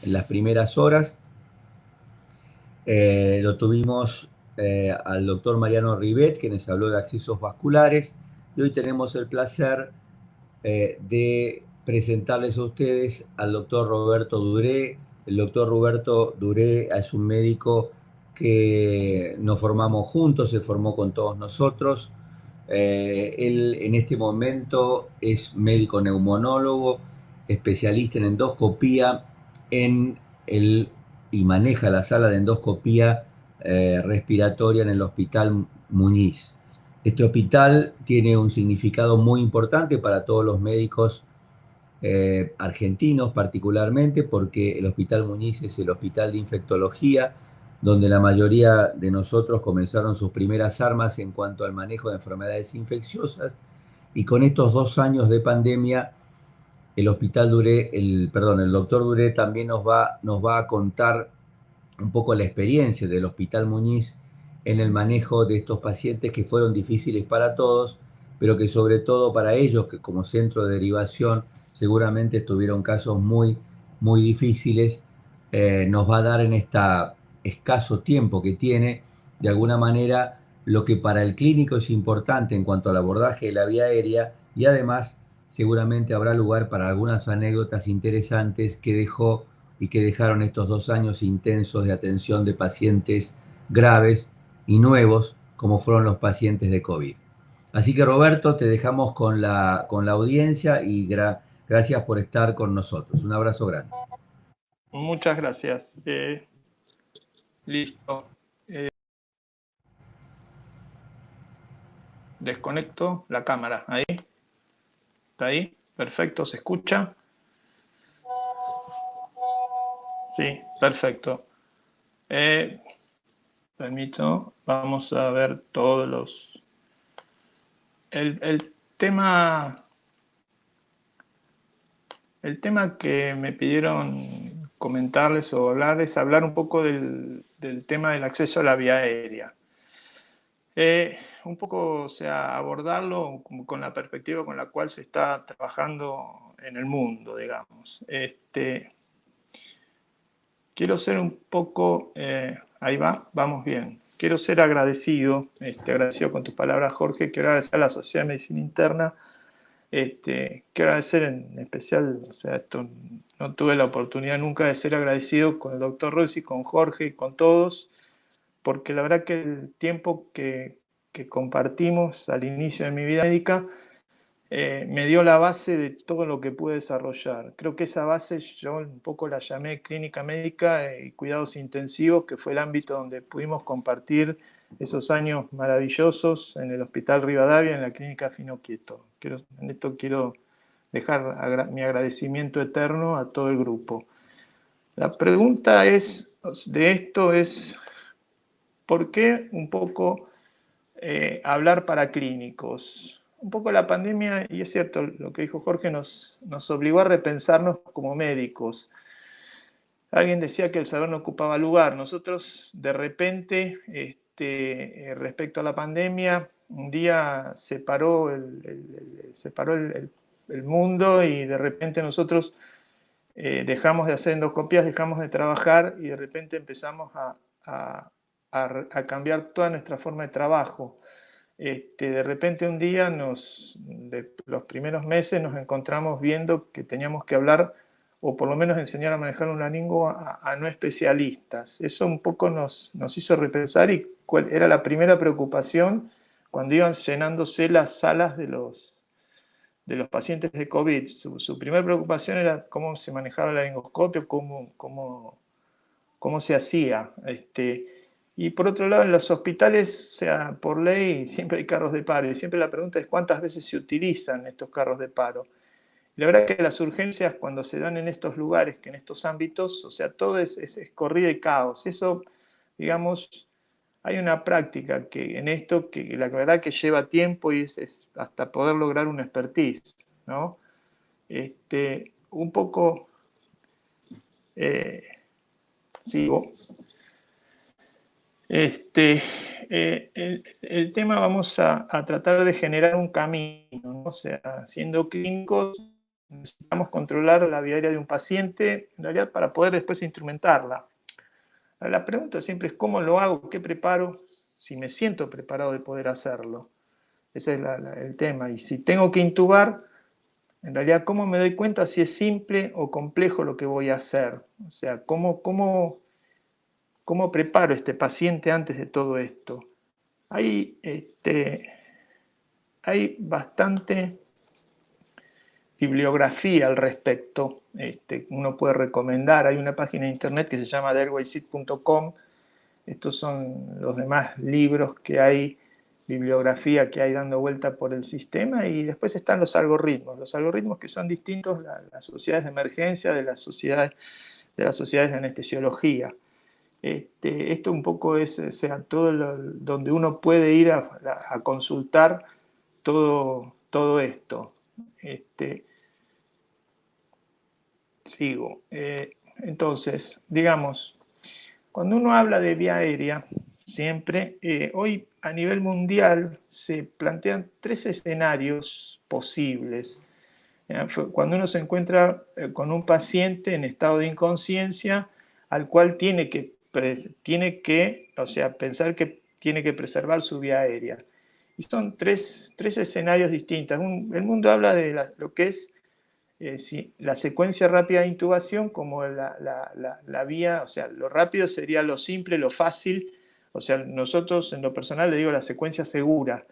en las primeras horas. Lo tuvimos al doctor Mariano Rivet, que nos habló de accesos vasculares, y hoy tenemos el placer de presentarles a ustedes al doctor Roberto Duré. El doctor Roberto Duré es un médico que nos formamos juntos, se formó con todos nosotros. Él en este momento es médico neumonólogo, especialista en endoscopía en el, y maneja la sala de endoscopía respiratoria en el Hospital Muñiz. Este hospital tiene un significado muy importante para todos los médicos argentinos particularmente, porque el Hospital Muñiz es el hospital de infectología, donde la mayoría de nosotros comenzaron sus primeras armas en cuanto al manejo de enfermedades infecciosas, y con estos 2 años de pandemia, el Hospital Duré, el doctor Duré también nos va a contar un poco la experiencia del Hospital Muñiz en el manejo de estos pacientes que fueron difíciles para todos, pero que sobre todo para ellos, que como centro de derivación seguramente tuvieron casos muy, muy difíciles. Nos va a dar en este escaso tiempo que tiene, de alguna manera, lo que para el clínico es importante en cuanto al abordaje de la vía aérea, y además seguramente habrá lugar para algunas anécdotas interesantes que dejó y que dejaron estos 2 años intensos de atención de pacientes graves y nuevos, como fueron los pacientes de COVID. Así que Roberto, te dejamos con la audiencia y gracias por estar con nosotros. Un abrazo grande. Muchas gracias. Listo. Desconecto la cámara. Ahí. ¿Está ahí? Perfecto. ¿Se escucha? Sí, perfecto. Permito. Vamos a ver todos los... El tema... El tema que me pidieron comentarles o hablar es hablar un poco del tema del acceso a la vía aérea. Un poco, o sea, abordarlo con la perspectiva con la cual se está trabajando en el mundo, digamos. Quiero ser un poco, ahí va, vamos bien. Quiero ser agradecido, agradecido con tus palabras, Jorge. Quiero agradecer a la Sociedad de Medicina Interna. Quiero agradecer en especial, o sea, esto no tuve la oportunidad nunca de ser agradecido con el doctor Rossi, con Jorge y con todos, porque la verdad que el tiempo que compartimos al inicio de mi vida médica me dio la base de todo lo que pude desarrollar. Creo que esa base yo un poco la llamé clínica médica y cuidados intensivos, que fue el ámbito donde pudimos compartir esos años maravillosos en el Hospital Rivadavia, en la clínica Fino Quieto. En esto quiero dejar mi agradecimiento eterno a todo el grupo. La pregunta de esto es, ¿por qué un poco hablar para clínicos? Un poco la pandemia, y es cierto lo que dijo Jorge, nos obligó a repensarnos como médicos. Alguien decía que el saber no ocupaba lugar. Nosotros, de repente, respecto a la pandemia, un día se paró el mundo y de repente nosotros dejamos de hacer endoscopías, dejamos de trabajar y de repente empezamos a cambiar toda nuestra forma de trabajo. De repente un día, de los primeros meses, nos encontramos viendo que teníamos que hablar o por lo menos enseñar a manejar un laringo a no especialistas. Eso un poco nos hizo repensar y cuál era la primera preocupación cuando iban llenándose las salas de los pacientes de COVID. Su primera preocupación era cómo se manejaba el laringoscopio, cómo se hacía. Y por otro lado, en los hospitales, o sea, por ley, siempre hay carros de paro. Y siempre la pregunta es cuántas veces se utilizan estos carros de paro. Y la verdad que las urgencias cuando se dan en estos lugares, que en estos ámbitos, o sea, todo es corrida y caos. Eso, digamos, hay una práctica que en esto que la verdad que lleva tiempo y es hasta poder lograr una expertise, ¿no? Un poco, sigo. El tema vamos a tratar de generar un camino, ¿no? O sea, siendo clínicos, necesitamos controlar la vía aérea de un paciente, en realidad para poder después instrumentarla. La pregunta siempre es cómo lo hago, qué preparo, si me siento preparado de poder hacerlo. Ese es el tema. Y si tengo que intubar, en realidad, ¿cómo me doy cuenta si es simple o complejo lo que voy a hacer? O sea, ¿cómo preparo a este paciente antes de todo esto? Hay bastante bibliografía al respecto. Uno puede recomendar, hay una página de internet que se llama therewaysit.com. Estos son los demás libros que hay, bibliografía que hay dando vuelta por el sistema, y después están los algoritmos que son distintos, las sociedades de emergencia de las sociedades de anestesiología. Esto un poco es, o sea, donde uno puede ir a consultar todo esto. Sigo. Entonces, digamos, cuando uno habla de vía aérea, siempre, hoy a nivel mundial se plantean 3 escenarios posibles. Cuando uno se encuentra con un paciente en estado de inconsciencia, al cual tiene que, o sea, pensar que tiene que preservar su vía aérea. Y son tres escenarios distintos. El mundo habla de lo que es la secuencia rápida de intubación como la vía, o sea, lo rápido sería lo simple, lo fácil. O sea, nosotros en lo personal le digo la secuencia segura.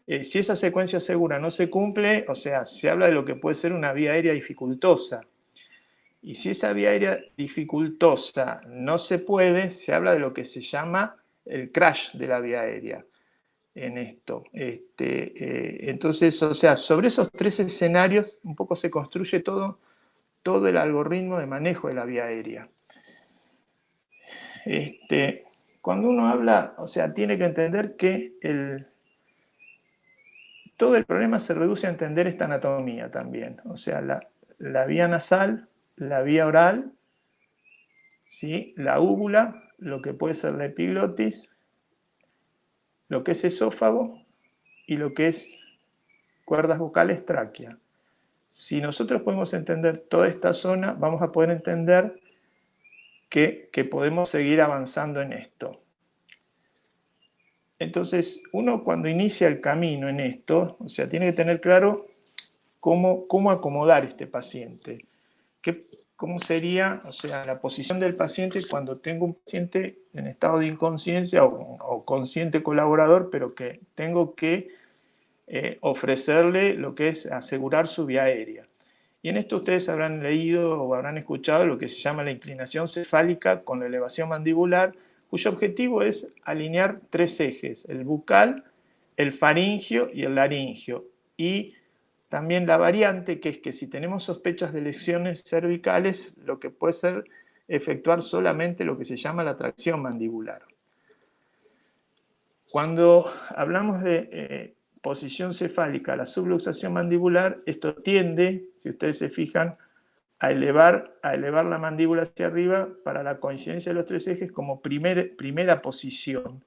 Si esa secuencia segura no se cumple, o sea, se habla de lo que puede ser una vía aérea dificultosa. Y si esa vía aérea dificultosa no se puede, se habla de lo que se llama el crash de la vía aérea en esto. Entonces, o sea, sobre esos 3 escenarios un poco se construye todo el algoritmo de manejo de la vía aérea. Cuando uno habla, o sea, tiene que entender que todo el problema se reduce a entender esta anatomía también. O sea, la vía nasal, la vía oral, ¿sí? La úvula, lo que puede ser la epiglotis, lo que es esófago y lo que es cuerdas vocales, tráquea. Si nosotros podemos entender toda esta zona, vamos a poder entender que podemos seguir avanzando en esto. Entonces, uno cuando inicia el camino en esto, o sea, tiene que tener claro cómo acomodar este paciente. ¿Cómo sería, o sea, la posición del paciente cuando tengo un paciente en estado de inconsciencia o consciente colaborador, pero que tengo que ofrecerle lo que es asegurar su vía aérea? Y en esto ustedes habrán leído o habrán escuchado lo que se llama la inclinación cefálica con la elevación mandibular, cuyo objetivo es alinear 3 ejes, el bucal, el faringio y el laringio. Y también la variante, que es que si tenemos sospechas de lesiones cervicales, lo que puede ser efectuar solamente lo que se llama la tracción mandibular. Cuando hablamos de posición cefálica, la subluxación mandibular, esto tiende, si ustedes se fijan, a elevar la mandíbula hacia arriba para la coincidencia de los 3 ejes como primera posición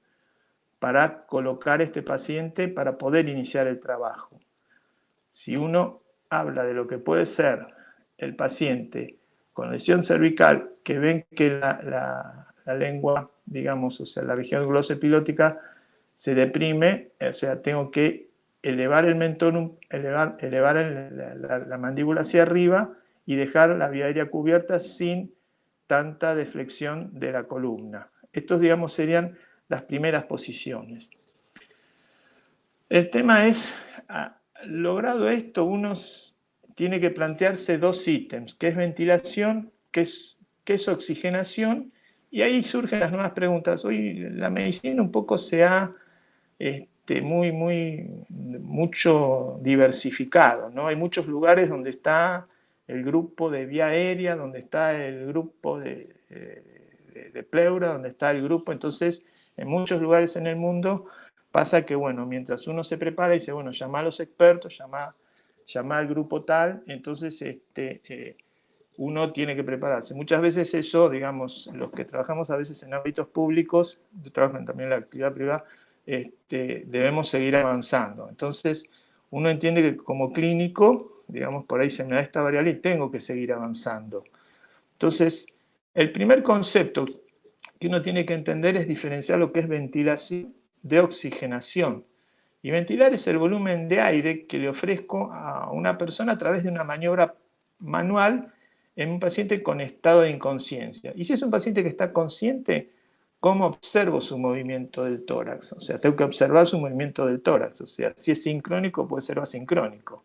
para colocar este paciente para poder iniciar el trabajo. Si uno habla de lo que puede ser el paciente con lesión cervical, que ven que la lengua, digamos, o sea, la región glosopilótica se deprime, o sea, tengo que elevar el mentón, elevar la mandíbula hacia arriba y dejar la vía aérea cubierta sin tanta deflexión de la columna. Estos, digamos, serían las primeras posiciones. El tema es, logrado esto, uno tiene que plantearse 2 ítems, que es ventilación, que es oxigenación, y ahí surgen las nuevas preguntas. Hoy la medicina un poco se ha mucho diversificado, ¿no? Hay muchos lugares donde está el grupo de vía aérea, donde está el grupo de pleura, donde está el grupo. Entonces, en muchos lugares en el mundo pasa que, bueno, mientras uno se prepara y dice, bueno, llama a los expertos, llama al grupo tal, entonces uno tiene que prepararse. Muchas veces eso, digamos, los que trabajamos a veces en ámbitos públicos, yo trabajo también en la actividad privada, debemos seguir avanzando. Entonces, uno entiende que como clínico digamos, por ahí se me da esta variable y tengo que seguir avanzando. Entonces, el primer concepto que uno tiene que entender es diferenciar lo que es ventilación de oxigenación. Y ventilar es el volumen de aire que le ofrezco a una persona a través de una maniobra manual en un paciente con estado de inconsciencia. Y si es un paciente que está consciente, ¿cómo observo su movimiento del tórax? O sea, tengo que observar su movimiento del tórax. O sea, si es sincrónico, puede ser asincrónico.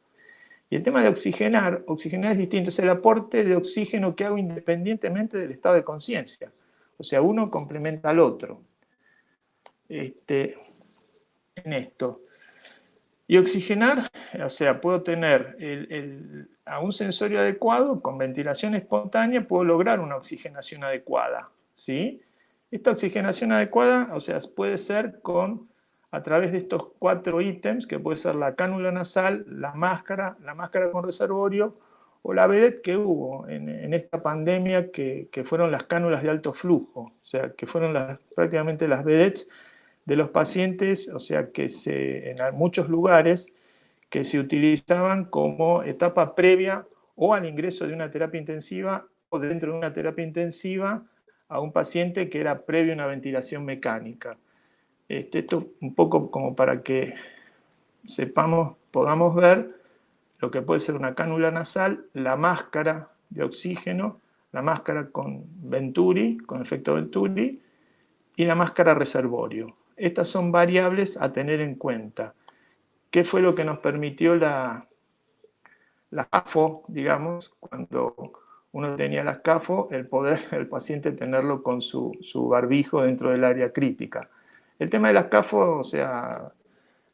Y el tema de oxigenar es distinto, es el aporte de oxígeno que hago independientemente del estado de conciencia. O sea, uno complementa al otro en esto. Y oxigenar, o sea, puedo tener a un sensorio adecuado, con ventilación espontánea, puedo lograr una oxigenación adecuada, ¿sí? Esta oxigenación adecuada, o sea, puede ser a través de estos 4 ítems, que puede ser la cánula nasal, la máscara con reservorio, o la vedette que hubo en esta pandemia, que fueron las cánulas de alto flujo, o sea, que fueron prácticamente las vedettes de los pacientes, o sea, que en muchos lugares que se utilizaban como etapa previa o al ingreso de una terapia intensiva o dentro de una terapia intensiva a un paciente que era previo a una ventilación mecánica. Esto un poco como para que podamos ver lo que puede ser una cánula nasal, la máscara de oxígeno, la máscara con Venturi, con efecto Venturi, y la máscara reservorio. Estas son variables a tener en cuenta. ¿Qué fue lo que nos permitió la CAFO, digamos, cuando uno tenía la CAFO, el paciente tenerlo con su barbijo dentro del área crítica? El tema de las CAFO, o sea,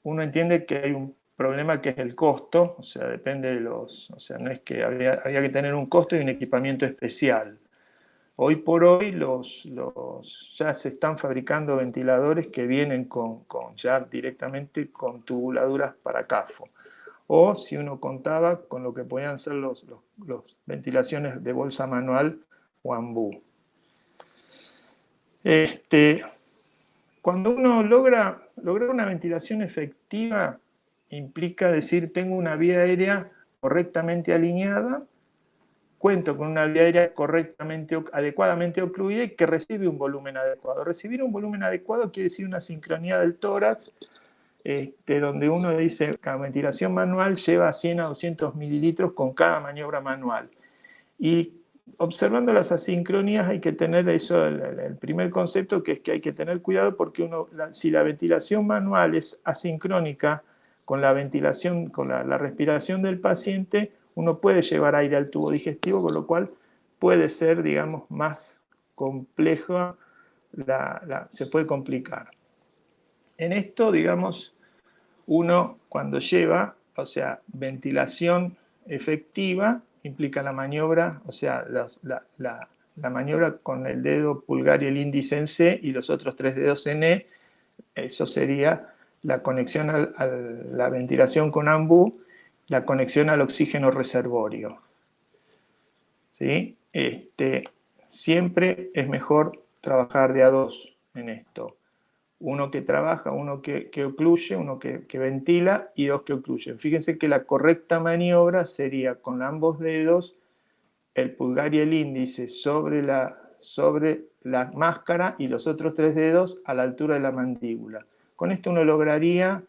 uno entiende que hay un problema que es el costo, o sea, depende de o sea, no es que había que tener un costo y un equipamiento especial. Hoy por hoy ya se están fabricando ventiladores que vienen ya directamente con tubuladuras para CAFO. O si uno contaba con lo que podían ser los ventilaciones de bolsa manual o AMBU. Cuando uno logra una ventilación efectiva, implica decir, tengo una vía aérea correctamente alineada, cuento con una vía aérea adecuadamente ocluida y que recibe un volumen adecuado. Recibir un volumen adecuado quiere decir una sincronía del tórax, donde uno dice que la ventilación manual lleva 100 a 200 mililitros con cada maniobra manual. Y observando las asincronías hay que tener el primer concepto, que es que hay que tener cuidado porque si la ventilación manual es asincrónica con la ventilación, con la respiración del paciente, uno puede llevar aire al tubo digestivo, con lo cual puede ser, digamos, más compleja, se puede complicar. En esto, digamos, uno cuando lleva, o sea, ventilación efectiva, implica la maniobra, o sea, la maniobra con el dedo pulgar y el índice en C y los otros 3 dedos en E, eso sería la conexión a la ventilación con AMBU, la conexión al oxígeno reservorio. ¿Sí? Siempre es mejor trabajar de a dos en esto. Uno que trabaja, uno que ocluye, uno que ventila y 2 que ocluyen. Fíjense que la correcta maniobra sería con ambos dedos, el pulgar y el índice sobre la máscara y los otros 3 dedos a la altura de la mandíbula. Con esto uno lograría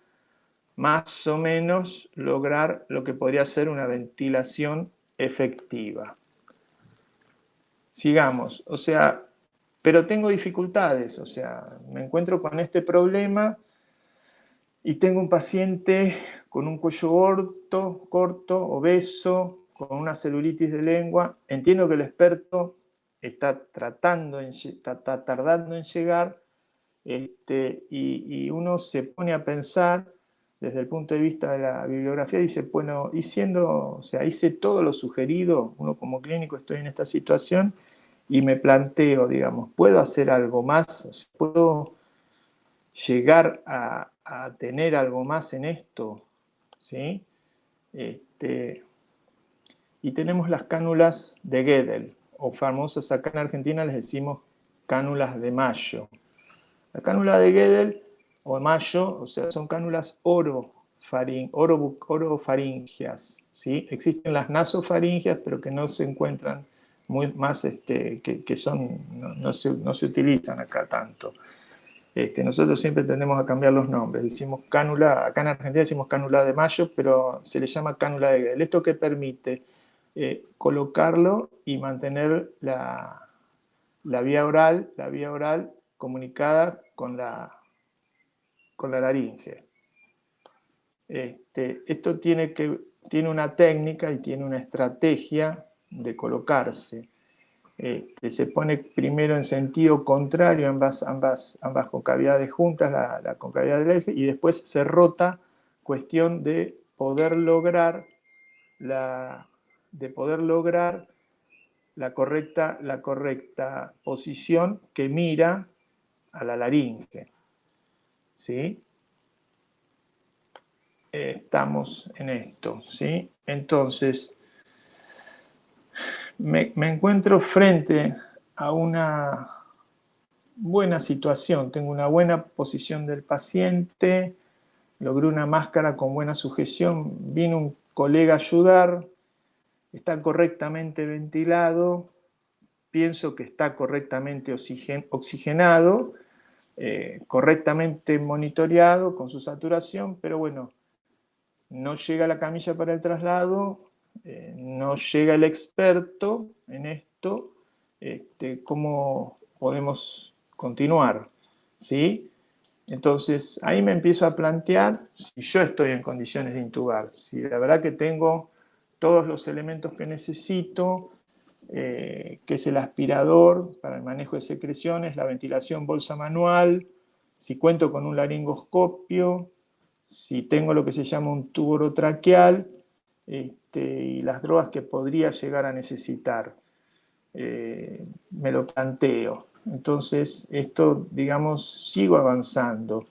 más o menos lograr lo que podría ser una ventilación efectiva. Sigamos, o sea, pero tengo dificultades, o sea, me encuentro con este problema y tengo un paciente con un cuello corto, obeso, con una celulitis de lengua. Entiendo que el experto está tardando en llegar, y uno se pone a pensar desde el punto de vista de la bibliografía, dice, bueno, o sea, hice todo lo sugerido, uno como clínico estoy en esta situación, y me planteo, digamos, ¿puedo hacer algo más? ¿Puedo llegar a tener algo más en esto? ¿Sí? Y tenemos las cánulas de Gödel, o famosas acá en Argentina les decimos cánulas de Mayo. La cánula de Gödel o Mayo, o sea, son cánulas oro, orofaringeas, ¿sí? Existen las nasofaringeas, pero que no se encuentran más, que son, no se utilizan acá tanto. Nosotros siempre tendemos a cambiar los nombres. Decimos cánula, acá en Argentina decimos cánula de Mayo, pero se le llama cánula de Gödel. ¿Esto qué permite? Colocarlo y mantener la vía oral comunicada con la laringe. Esto tiene una técnica y tiene una estrategia de colocarse. Se pone primero en sentido contrario ambas concavidades juntas, la concavidad del eje, y después se rota, cuestión de poder lograr la correcta posición que mira a la laringe. ¿Sí? Estamos en esto, ¿sí? Entonces, me encuentro frente a una buena situación, tengo una buena posición del paciente, logré una máscara con buena sujeción, vino un colega a ayudar, está correctamente ventilado, pienso que está correctamente oxigenado, correctamente monitoreado con su saturación, pero bueno, no llega la camilla para el traslado, no llega el experto en esto, ¿cómo podemos continuar? ¿Sí? Entonces, ahí me empiezo a plantear si yo estoy en condiciones de intubar, si la verdad que tengo todos los elementos que necesito, que es el aspirador para el manejo de secreciones, la ventilación bolsa manual, si cuento con un laringoscopio, si tengo lo que se llama un tubo orotraqueal, y las drogas que podría llegar a necesitar. Me lo planteo. Entonces, esto, digamos, sigo avanzando.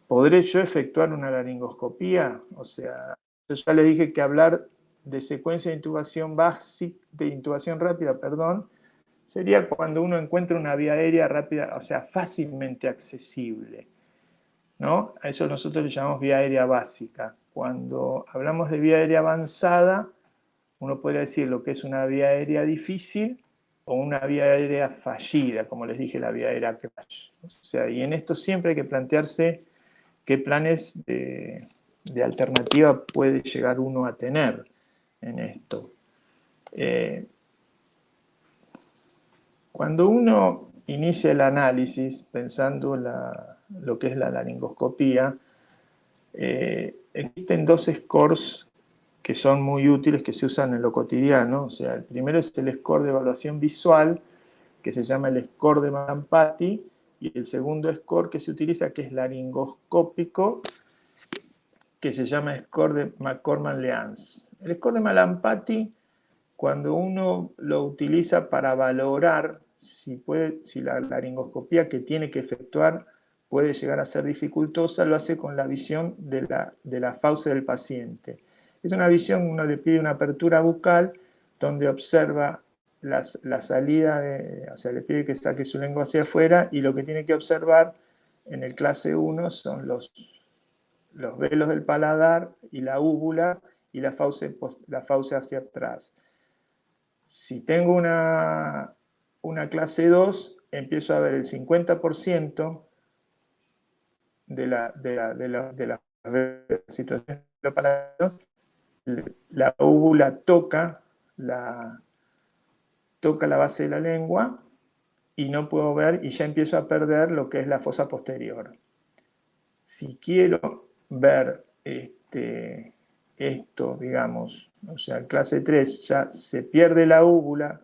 ¿Podré yo efectuar una laringoscopía? O sea, yo ya les dije que hablar de secuencia de intubación básica, de intubación rápida, perdón, sería cuando uno encuentra una vía aérea rápida, o sea, fácilmente accesible, ¿no? A eso nosotros le llamamos vía aérea básica. Cuando hablamos de vía aérea avanzada, uno podría decir lo que es una vía aérea difícil o una vía aérea fallida, como les dije, la vía aérea crash. O sea, y en esto siempre hay que plantearse qué planes de alternativa puede llegar uno a tener en esto. Cuando uno inicia el análisis pensando lo que es la laringoscopía, existen dos scores que son muy útiles, que se usan en lo cotidiano. O sea, el primero es el score de evaluación visual, que se llama el score de Malampati, y el segundo score que se utiliza, que es laringoscópico, que se llama score de McCorman-Leans. El score de Malampati, cuando uno lo utiliza para valorar si la laringoscopía que tiene que efectuar puede llegar a ser dificultosa, lo hace con la visión de la fauce del paciente. Es una visión, uno le pide una apertura bucal donde observa la salida, o sea, le pide que saque su lengua hacia afuera, y lo que tiene que observar en el clase 1 son los velos del paladar y la úvula y la fauce hacia atrás. Si tengo una clase 2, empiezo a ver el 50% de la situación de los paladares. La úvula toca la base de la lengua y no puedo ver, y ya empiezo a perder lo que es la fosa posterior. Si quiero ver esto, digamos, o sea, clase 3, ya se pierde la úvula,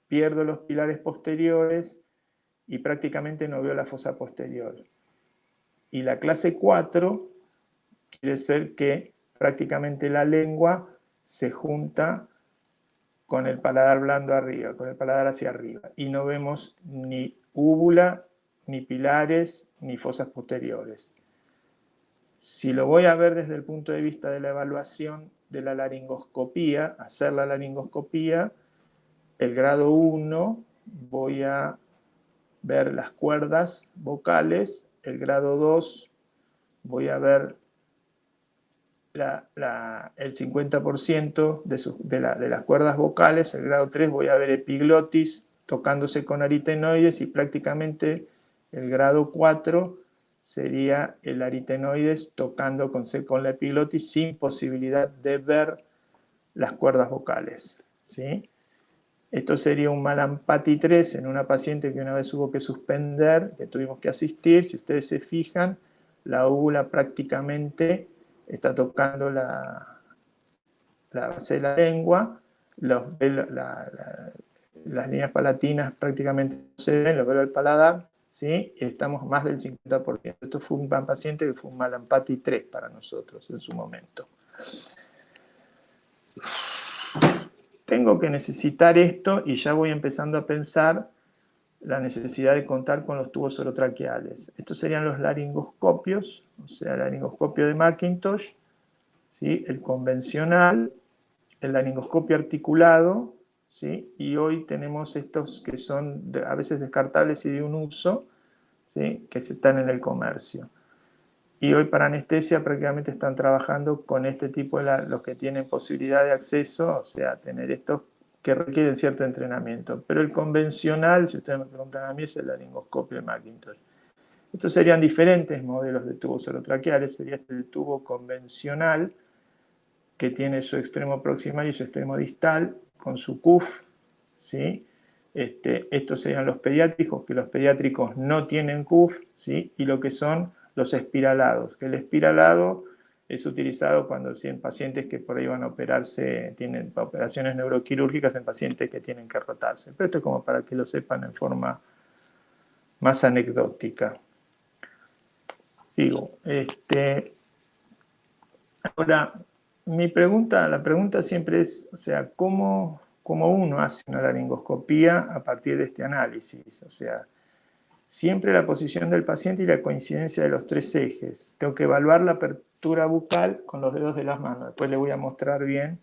pierdo los pilares posteriores y prácticamente no veo la fosa posterior. Y la clase 4 quiere decir que prácticamente la lengua se junta con el paladar blando arriba, con el paladar hacia arriba, y no vemos ni úvula, ni pilares, ni fosas posteriores. Si lo voy a ver desde el punto de vista de la evaluación de la laringoscopía, hacer la laringoscopía, el grado 1 voy a ver las cuerdas vocales, el grado 2 voy a ver el 50% de las cuerdas vocales. El grado 3 voy a ver epiglotis tocándose con aritenoides, y prácticamente el grado 4 sería el aritenoides tocando con la epiglotis sin posibilidad de ver las cuerdas vocales, ¿sí? Esto sería un Malampati 3 en una paciente que una vez hubo que suspender, que tuvimos que asistir. Si ustedes se fijan, la úvula prácticamente está tocando la base de la lengua, las líneas palatinas prácticamente no se ven, los velos del paladar, ¿sí? Y estamos más del 50%. Esto fue un paciente que fue un Malampati 3 para nosotros en su momento. Tengo que necesitar esto, y ya voy empezando a pensar la necesidad de contar con los tubos orotraqueales. Estos serían los laringoscopios, o sea, el laringoscopio de Mackintosh, ¿sí? El convencional, el laringoscopio articulado, ¿sí? Y hoy tenemos estos que son a veces descartables y de un uso, ¿sí? Que están en el comercio. Y hoy para anestesia prácticamente están trabajando con este tipo de los que tienen posibilidad de acceso, o sea, tener estos que requieren cierto entrenamiento. Pero el convencional, si ustedes me preguntan a mí, es el laringoscopio de Mackintosh. Estos serían diferentes modelos de tubos orotraqueales. Sería el tubo convencional, que tiene su extremo proximal y su extremo distal, con su CUF, ¿sí? Estos serían los pediátricos, que los pediátricos no tienen CUF, ¿sí? Y lo que son los espiralados, que el espiralado es utilizado cuando en pacientes que por ahí van a operarse, tienen operaciones neuroquirúrgicas en pacientes que tienen que rotarse. Pero esto es como para que lo sepan en forma más anecdótica. Sigo. Ahora, la pregunta siempre es, o sea, ¿cómo uno hace una laringoscopía a partir de este análisis? O sea, siempre la posición del paciente y la coincidencia de los tres ejes. Tengo que evaluar la apertura bucal con los dedos de las manos. Después le voy a mostrar bien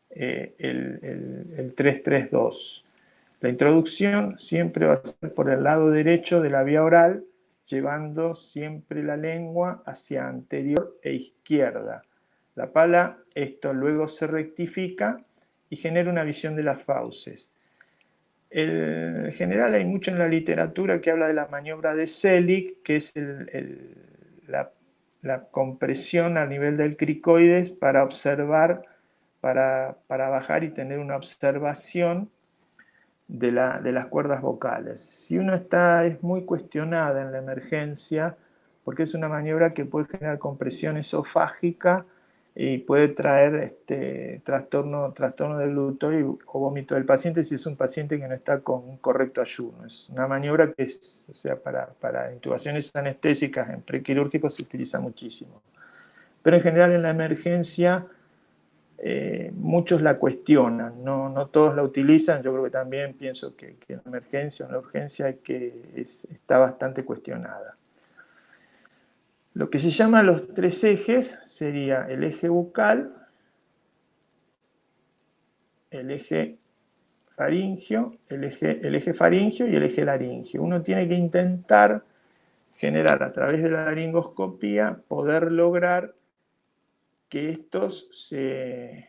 el 332. La introducción siempre va a ser por el lado derecho de la vía oral, llevando siempre la lengua hacia anterior e izquierda. La pala, esto luego se rectifica y genera una visión de las fauces. En general hay mucho en la literatura que habla de la maniobra de Selig, que es la compresión a nivel del cricoides para observar, para bajar y tener una observación de las cuerdas vocales. Si uno es muy cuestionada en la emergencia, porque es una maniobra que puede generar compresión esofágica y puede traer trastorno del glutorio o vómito del paciente si es un paciente que no está con un correcto ayuno. Es una maniobra que o sea, para intubaciones anestésicas en prequirúrgicos se utiliza muchísimo. Pero en general en la emergencia muchos la cuestionan, no todos la utilizan. Yo creo que también pienso que en la emergencia o en la urgencia está bastante cuestionada. Lo que se llama los tres ejes sería el eje bucal, el eje faringio, el eje faringio y el eje laringio. Uno tiene que intentar generar a través de la laringoscopía, poder lograr que estos se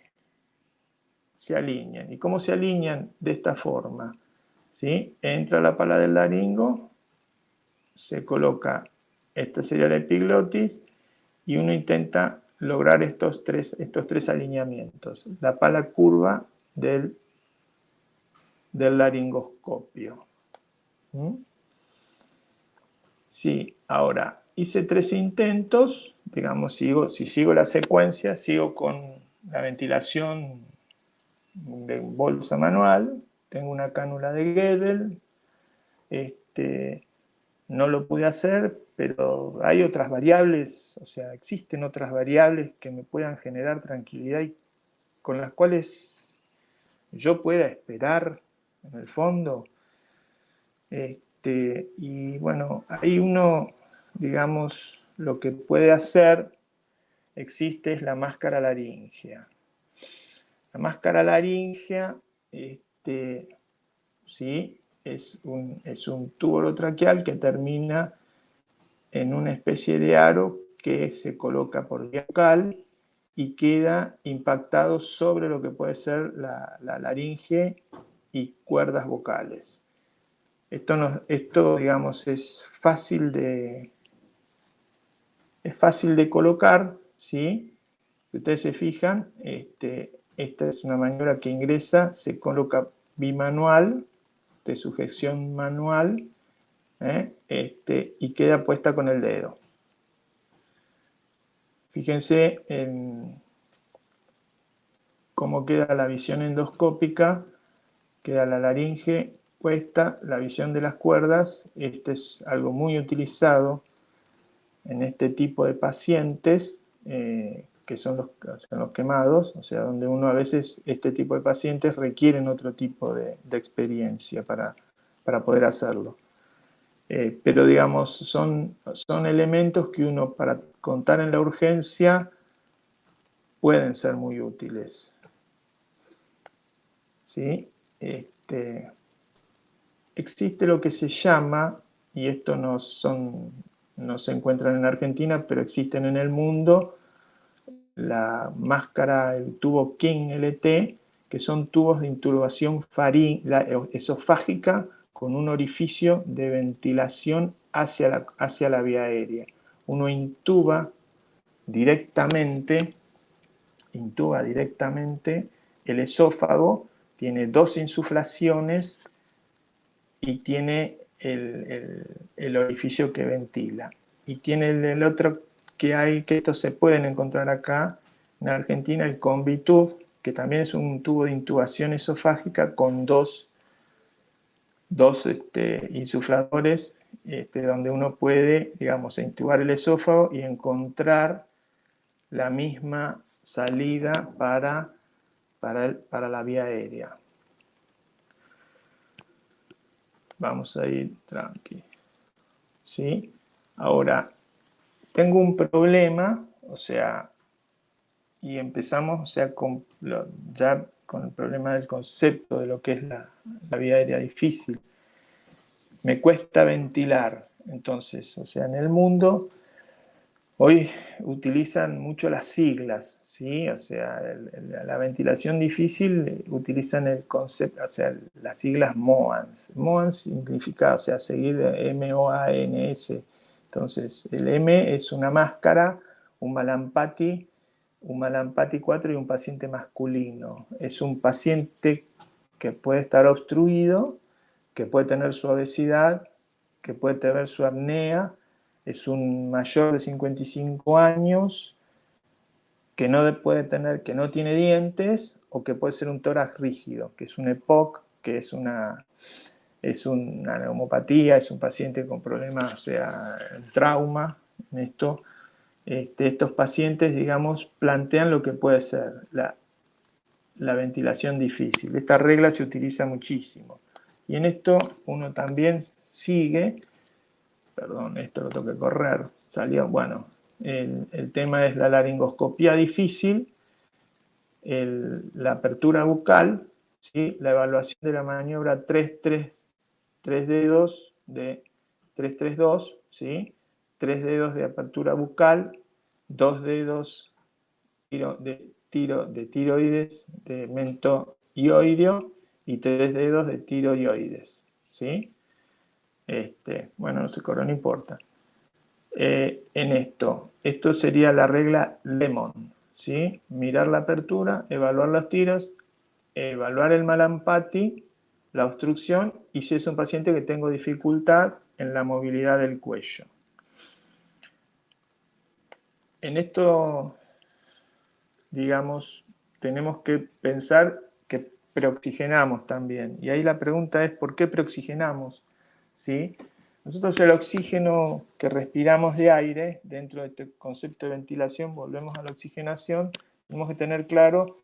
alinean. ¿Y cómo se alinean? De esta forma, ¿sí? Entra la pala del laringo, se coloca, esta sería la epiglotis, y uno intenta lograr estos tres alineamientos. La pala curva del laringoscopio. Sí, ahora hice 3 intentos, digamos, si sigo la secuencia, sigo con la ventilación de bolsa manual, tengo una cánula de Guedel, no lo pude hacer, pero hay otras variables, o sea, existen otras variables que me puedan generar tranquilidad y con las cuales yo pueda esperar en el fondo. Y bueno, ahí uno, digamos, lo que puede hacer, existe, es la máscara laríngea. La máscara laríngea, ¿sí? Es un tubo orotraqueal que termina en una especie de aro que se coloca por vía bucal y queda impactado sobre lo que puede ser la laringe y cuerdas vocales. Esto, digamos, es fácil de colocar, ¿sí? Si ustedes se fijan, esta es una maniobra que ingresa, se coloca bimanual, de sujeción manual, y queda puesta con el dedo. Fíjense en cómo queda la visión endoscópica, queda la laringe puesta, la visión de las cuerdas. Este es algo muy utilizado en este tipo de pacientes, que son los quemados, o sea, donde uno a veces, este tipo de pacientes requieren otro tipo de experiencia para poder hacerlo. Pero digamos, son elementos que uno para contar en la urgencia pueden ser muy útiles. ¿Sí? Existe lo que se llama, y esto no se encuentran en Argentina, pero existen en el mundo, la máscara, el tubo King LT, que son tubos de intubación esofágica con un orificio de ventilación hacia la vía aérea. Uno intuba directamente el esófago, tiene 2 insuflaciones y tiene el orificio que ventila. Y tiene el otro que hay, que estos se pueden encontrar acá en Argentina, el Combitube, que también es un tubo de intubación esofágica con dos insufladores, donde uno puede, digamos, intubar el esófago y encontrar la misma salida para la vía aérea. Vamos a ir tranqui. ¿Sí? Ahora, tengo un problema, o sea, y empezamos, o sea, ya con el problema del concepto de lo que es la vía aérea difícil. Me cuesta ventilar, entonces, o sea, en el mundo hoy utilizan mucho las siglas, ¿sí? O sea, la ventilación difícil utilizan el concepto, o sea, las siglas MOANS. MOANS significa, o sea, seguir MOANS. Entonces, el M es una máscara, un Malampati 4 y un paciente masculino. Es un paciente que puede estar obstruido, que puede tener su obesidad, que puede tener su apnea. Es un mayor de 55 años que no tiene dientes, o que puede ser un tórax rígido, que es un EPOC, que es una neumopatía, es un paciente con problemas, o sea, trauma. En esto, estos pacientes, digamos, plantean lo que puede ser la ventilación difícil. Esta regla se utiliza muchísimo. Y en esto uno también sigue, perdón, esto lo tengo que correr, salió, bueno, el tema es la laringoscopía difícil, la apertura bucal, ¿sí? La evaluación de la maniobra 3 dedos de 3-3-2, ¿sí? 3 dedos de apertura bucal, 2 dedos de tiroides, de mento ioideo, y 3 dedos de tiroioides, ¿sí? Bueno, no se corre, no importa. En esto sería la regla Lemon, ¿sí? Mirar la apertura, evaluar los tiros, evaluar el Malampati, la obstrucción, y si es un paciente que tengo dificultad en la movilidad del cuello. En esto, digamos, tenemos que pensar que preoxigenamos también. Y ahí la pregunta es, ¿por qué preoxigenamos? ¿Sí? Nosotros el oxígeno que respiramos de aire, dentro de este concepto de ventilación, volvemos a la oxigenación, tenemos que tener claro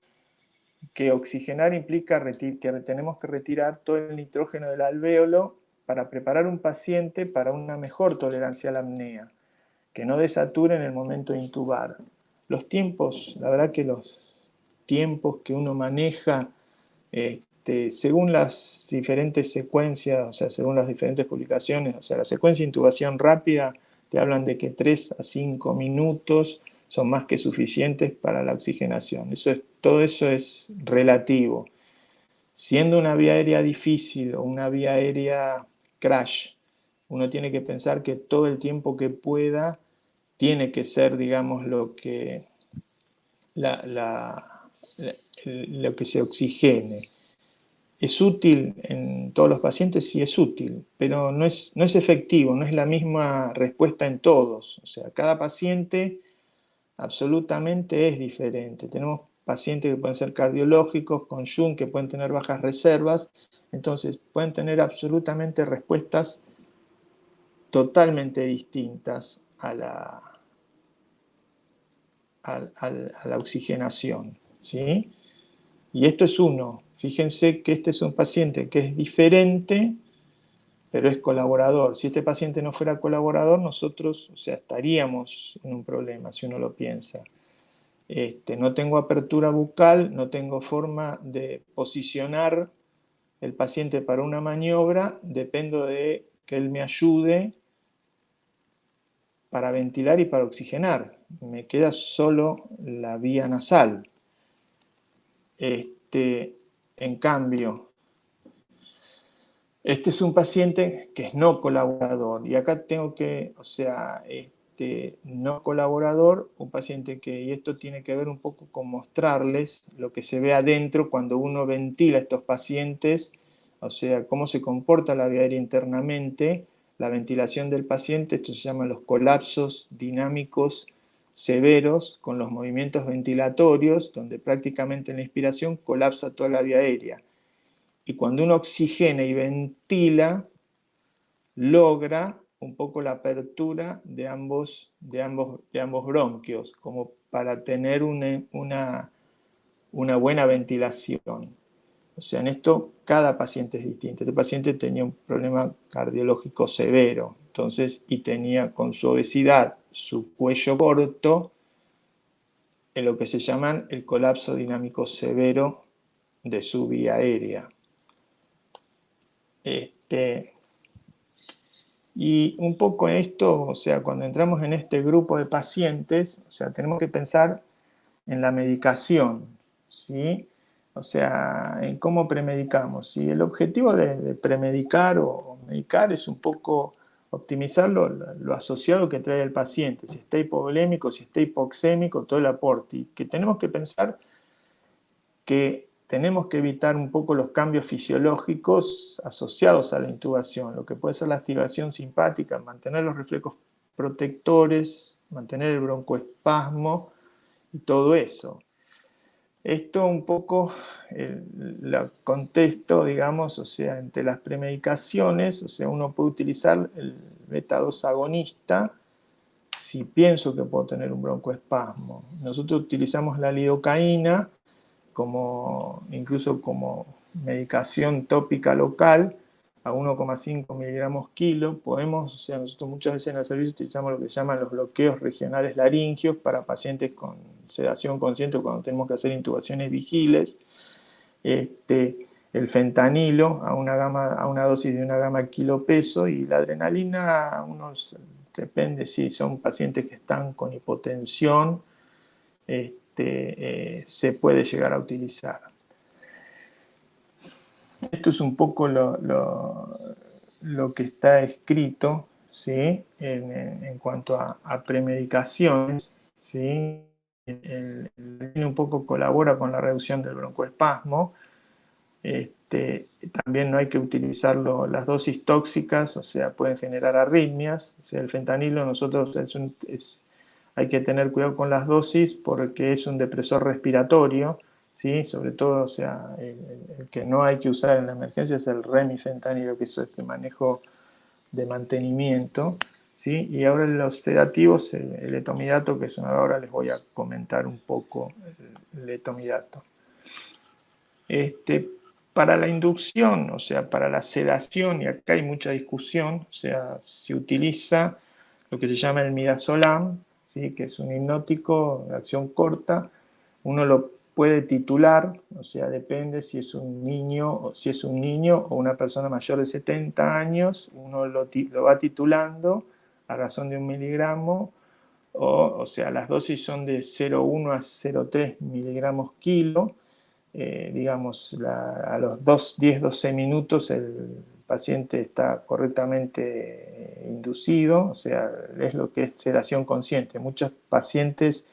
que oxigenar implica que tenemos que retirar todo el nitrógeno del alvéolo para preparar un paciente para una mejor tolerancia a la apnea, que no desature en el momento de intubar. Los tiempos, la verdad que los tiempos que uno maneja, según las diferentes secuencias, o sea, según las diferentes publicaciones, o sea, la secuencia de intubación rápida te hablan de que 3 a 5 minutos son más que suficientes para la oxigenación. Todo eso es relativo. Siendo una vía aérea difícil o una vía aérea crash, uno tiene que pensar que todo el tiempo que pueda tiene que ser, digamos, lo que se oxigene. ¿Es útil en todos los pacientes? Sí, es útil, pero no es efectivo, no es la misma respuesta en todos. O sea, cada paciente absolutamente es diferente. Tenemos pacientes que pueden ser cardiológicos, con Jung, que pueden tener bajas reservas, entonces pueden tener absolutamente respuestas totalmente distintas a la oxigenación, ¿sí? Y esto es uno. Fíjense que este es un paciente que es diferente, pero es colaborador. Si este paciente no fuera colaborador, nosotros, o sea, estaríamos en un problema, si uno lo piensa. No tengo apertura bucal, no tengo forma de posicionar el paciente para una maniobra, dependo de que él me ayude para ventilar y para oxigenar. Me queda solo la vía nasal. En cambio, este es un paciente que es no colaborador. Y acá tengo que, o sea, no colaborador, un paciente que, y esto tiene que ver un poco con mostrarles lo que se ve adentro cuando uno ventila a estos pacientes, o sea, cómo se comporta la vía aérea internamente, la ventilación del paciente, esto se llama los colapsos dinámicos severos con los movimientos ventilatorios, donde prácticamente en la inspiración colapsa toda la vía aérea. Y cuando uno oxigena y ventila, logra un poco la apertura de ambos bronquios, como para tener una buena ventilación. O sea, en esto cada paciente es distinto. Este paciente tenía un problema cardiológico severo, entonces, y tenía con su obesidad su cuello corto, en lo que se llama el colapso dinámico severo de su vía aérea. Y un poco en esto, o sea, cuando entramos en este grupo de pacientes, o sea, tenemos que pensar en la medicación, ¿sí? O sea, en cómo premedicamos. ¿Sí? El objetivo de premedicar o medicar es un poco optimizar lo asociado que trae el paciente, si está hipovolémico, si está hipoxémico, todo el aporte. Y que tenemos que pensar que tenemos que evitar un poco los cambios fisiológicos asociados a la intubación, lo que puede ser la activación simpática, mantener los reflejos protectores, mantener el broncoespasmo y todo eso. Esto un poco el contexto, digamos, o sea, entre las premedicaciones, o sea, uno puede utilizar el beta-2 agonista si pienso que puedo tener un broncoespasmo. Nosotros utilizamos la lidocaína incluso como medicación tópica local a 1,5 miligramos kilo. Podemos, o sea, nosotros muchas veces en el servicio utilizamos lo que se llaman los bloqueos regionales laringios para pacientes con sedación consciente cuando tenemos que hacer intubaciones vigiles. El fentanilo a una dosis de una gama kilo peso, y la adrenalina depende si son pacientes que están con hipotensión, se puede llegar a utilizar. Esto es un poco lo que está escrito, ¿sí? en cuanto a premedicaciones, ¿sí? Un poco colabora con la reducción del broncoespasmo. También no hay que utilizar las dosis tóxicas, o sea, pueden generar arritmias. O sea, el fentanilo nosotros hay que tener cuidado con las dosis porque es un depresor respiratorio, ¿sí? Sobre todo, o sea, el que no hay que usar en la emergencia es el remifentanilo, que es el manejo de mantenimiento, ¿sí? Y ahora los sedativos, el etomidato, que ahora les voy a comentar un poco el etomidato. Para la inducción, o sea, para la sedación, y acá hay mucha discusión, o sea, se utiliza lo que se llama el midazolam, ¿sí? Que es un hipnótico de acción corta. Uno lo puede titular, o sea, depende si es un niño o una persona mayor de 70 años, uno lo va titulando a razón de 1 miligramo, o sea, las dosis son de 0,1 a 0,3 miligramos kilo. Digamos, a los 10-12 minutos el paciente está correctamente inducido, o sea, es lo que es sedación consciente. Muchos pacientes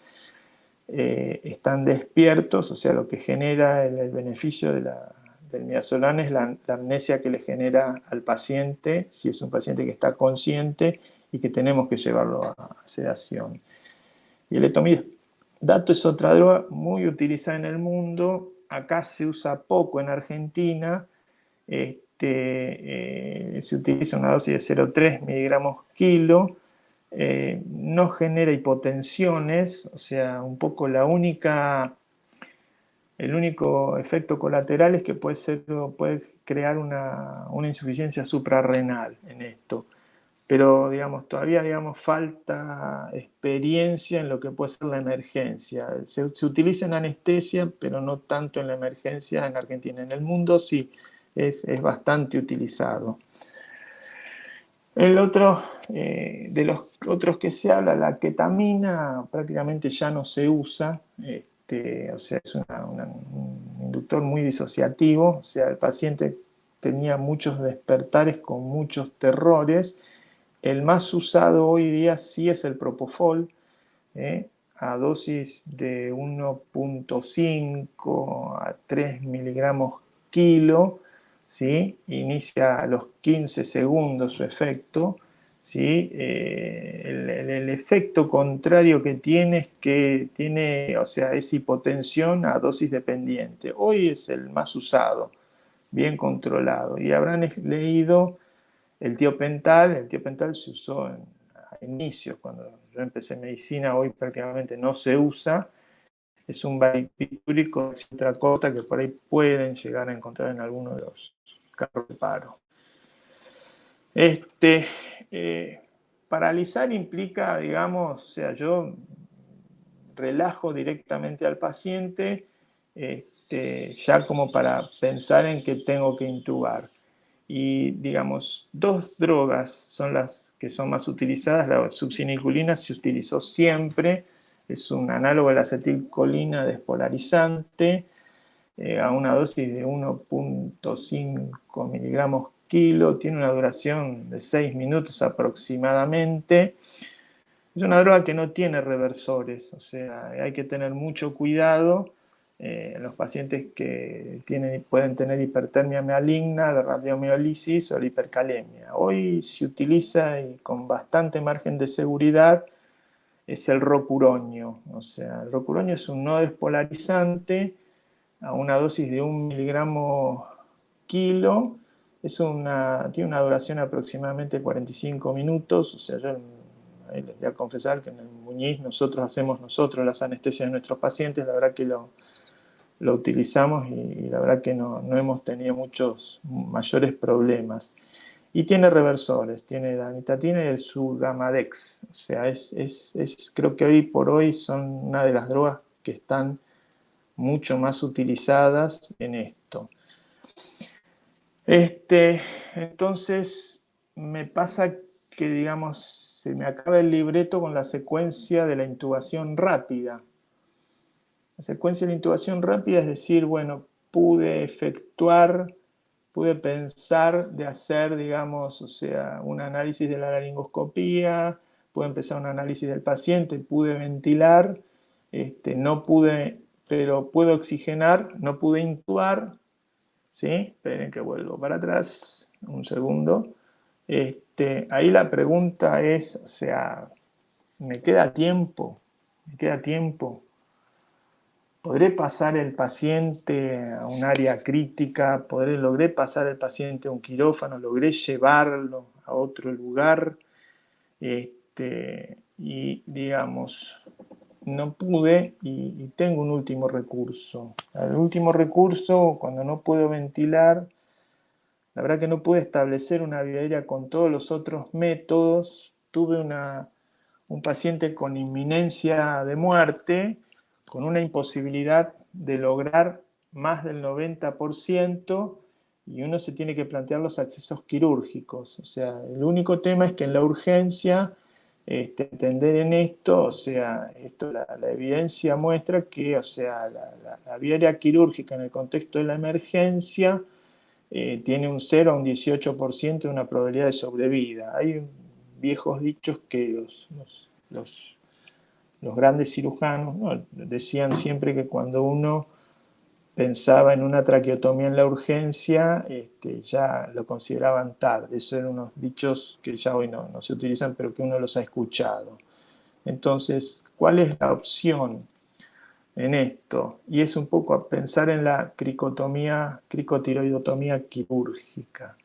están despiertos, o sea, lo que genera el beneficio del midazolam es la amnesia que le genera al paciente, si es un paciente que está consciente y que tenemos que llevarlo a sedación. Y el etomidato es otra droga muy utilizada en el mundo. Acá se usa poco en Argentina. Se utiliza una dosis de 0,3 miligramos kilo. No genera hipotensiones, o sea, un poco el único efecto colateral es que puede crear una insuficiencia suprarrenal en esto. Pero, digamos, todavía, digamos, falta experiencia en lo que puede ser la emergencia. Se utiliza en anestesia, pero no tanto en la emergencia en Argentina. En el mundo sí, es bastante utilizado. El otro, de los otros que se habla, la ketamina prácticamente ya no se usa, o sea, es un inductor muy disociativo, o sea, el paciente tenía muchos despertares con muchos terrores. El más usado hoy día sí es el propofol, a dosis de 1,5 a 3 miligramos kilo, ¿sí? Inicia a los 15 segundos su efecto, ¿sí? El efecto contrario que tiene es que tiene, o sea, es hipotensión a dosis dependiente. Hoy es el más usado, bien controlado. Y habrán leído el tiopental se usó a inicios, cuando yo empecé medicina, hoy prácticamente no se usa. Es un barbitúrico de otra corta que por ahí pueden llegar a encontrar en alguno de los carros de paro. Paralizar implica, digamos, o sea, yo relajo directamente al paciente, ya como para pensar en que tengo que intubar. Y, digamos, dos drogas son las que son más utilizadas. La succinilcolina se utilizó siempre, es un análogo de la acetilcolina despolarizante, a una dosis de 1,5 miligramos kilo, tiene una duración de 6 minutos aproximadamente. Es una droga que no tiene reversores, o sea, hay que tener mucho cuidado. Los pacientes que pueden tener hipertermia maligna, la radiomiolisis o la hipercalemia. Hoy se utiliza, y con bastante margen de seguridad, es el rocuronio. O sea, el rocuronio es un no despolarizante a una dosis de 1 miligramo kilo. Tiene una duración aproximadamente 45 minutos. O sea, yo ahí les voy a confesar que en el Muñiz hacemos las anestesias de nuestros pacientes. La verdad que lo utilizamos y la verdad que no hemos tenido muchos mayores problemas. Y tiene reversores, tiene la nitatina y el Sugamadex. O sea, creo que hoy por hoy son una de las drogas que están mucho más utilizadas en esto. Entonces, me pasa que, digamos, se me acaba el libreto con la secuencia de la intubación rápida. La secuencia de la intubación rápida es decir, bueno, pude pensar de hacer, digamos, o sea, un análisis de la laringoscopía, pude empezar un análisis del paciente, pude ventilar, no pude, pero pude oxigenar, no pude intubar, ¿sí? Esperen que vuelvo para atrás, un segundo. Ahí la pregunta es, o sea, ¿me queda tiempo? ¿Me queda tiempo? ¿Podré pasar el paciente a un área crítica? ¿Logré pasar el paciente a un quirófano? ¿Logré llevarlo a otro lugar? Y digamos, no pude y tengo un último recurso. El último recurso, cuando no puedo ventilar, la verdad que no pude establecer una vía aérea con todos los otros métodos. Tuve un paciente con inminencia de muerte, con una imposibilidad de lograr más del 90%, y uno se tiene que plantear los accesos quirúrgicos. O sea, el único tema es que en la urgencia entender en esto, o sea, la evidencia muestra que, o sea, la vía aérea quirúrgica en el contexto de la emergencia tiene un 0 a un 18% de una probabilidad de sobrevida. Hay viejos dichos que los grandes cirujanos, ¿no?, decían siempre que cuando uno pensaba en una traqueotomía en la urgencia, ya lo consideraban tarde. Esos eran unos dichos que ya hoy no se utilizan, pero que uno los ha escuchado. Entonces, ¿cuál es la opción en esto? Y es un poco a pensar en la cricotiroidotomía quirúrgica.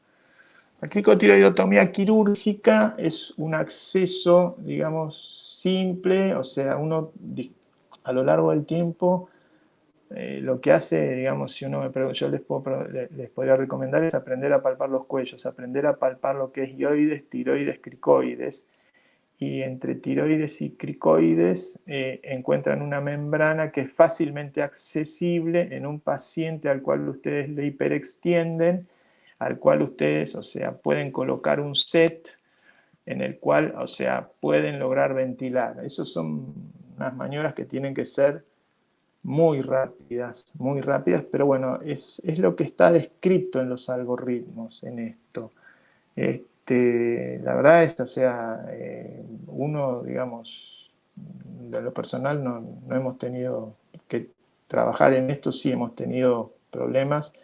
La cricotiroidotomía quirúrgica es un acceso, digamos, simple, o sea, uno a lo largo del tiempo lo que hace, digamos, si uno me pregunta, yo les podría recomendar es aprender a palpar los cuellos, aprender a palpar lo que es ioides, tiroides, cricoides, y entre tiroides y cricoides encuentran una membrana que es fácilmente accesible en un paciente al cual ustedes le hiperextienden, al cual ustedes, o sea, pueden colocar un set en el cual, o sea, pueden lograr ventilar. Esas son unas maniobras que tienen que ser muy rápidas, pero bueno, es lo que está descrito en los algoritmos en esto. La verdad es, o sea, uno, digamos, de lo personal no hemos tenido que trabajar en esto, sí hemos tenido problemas.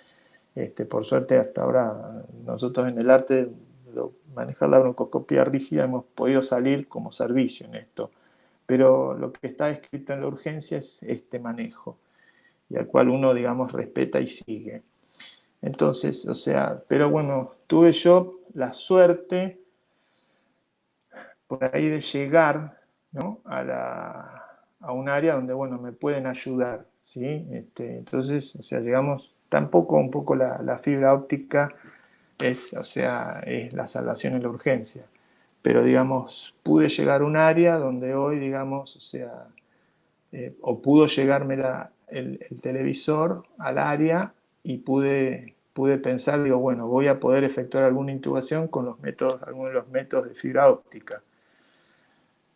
Por suerte hasta ahora nosotros en el arte de manejar la broncoscopia rígida hemos podido salir como servicio en esto, pero lo que está escrito en la urgencia es este manejo, y al cual uno, digamos, respeta y sigue. Entonces, o sea, pero bueno, tuve yo la suerte por ahí de llegar, ¿no?, a un área donde, bueno, me pueden ayudar, ¿sí? Entonces, o sea, llegamos, tampoco un poco la fibra óptica es, o sea, es la salvación en la urgencia, pero digamos, pude llegar a un área donde hoy, digamos, o sea, o pudo llegarme el televisor al área y pude pensar, digo, bueno, voy a poder efectuar alguna intubación con algunos de los métodos de fibra óptica.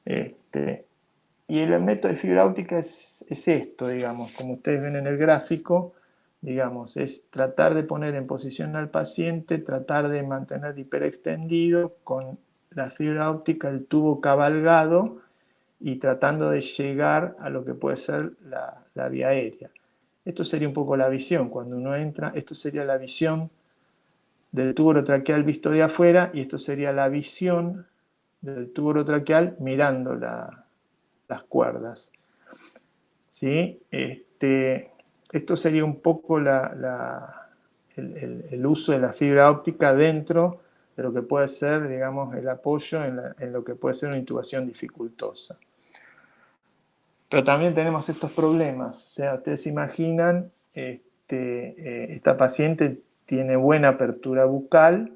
Y el método de fibra óptica es esto, digamos, como ustedes ven en el gráfico, digamos, es tratar de poner en posición al paciente, tratar de mantener hiperextendido con la fibra óptica, el tubo cabalgado, y tratando de llegar a lo que puede ser la vía aérea. Esto sería un poco la visión, cuando uno entra, esto sería la visión del tubo orotraqueal visto de afuera, y esto sería la visión del tubo orotraqueal mirando las cuerdas. ¿Sí? Esto sería un poco el uso de la fibra óptica dentro de lo que puede ser, digamos, el apoyo en lo que puede ser una intubación dificultosa. Pero también tenemos estos problemas. O sea, ustedes se imaginan, esta paciente tiene buena apertura bucal,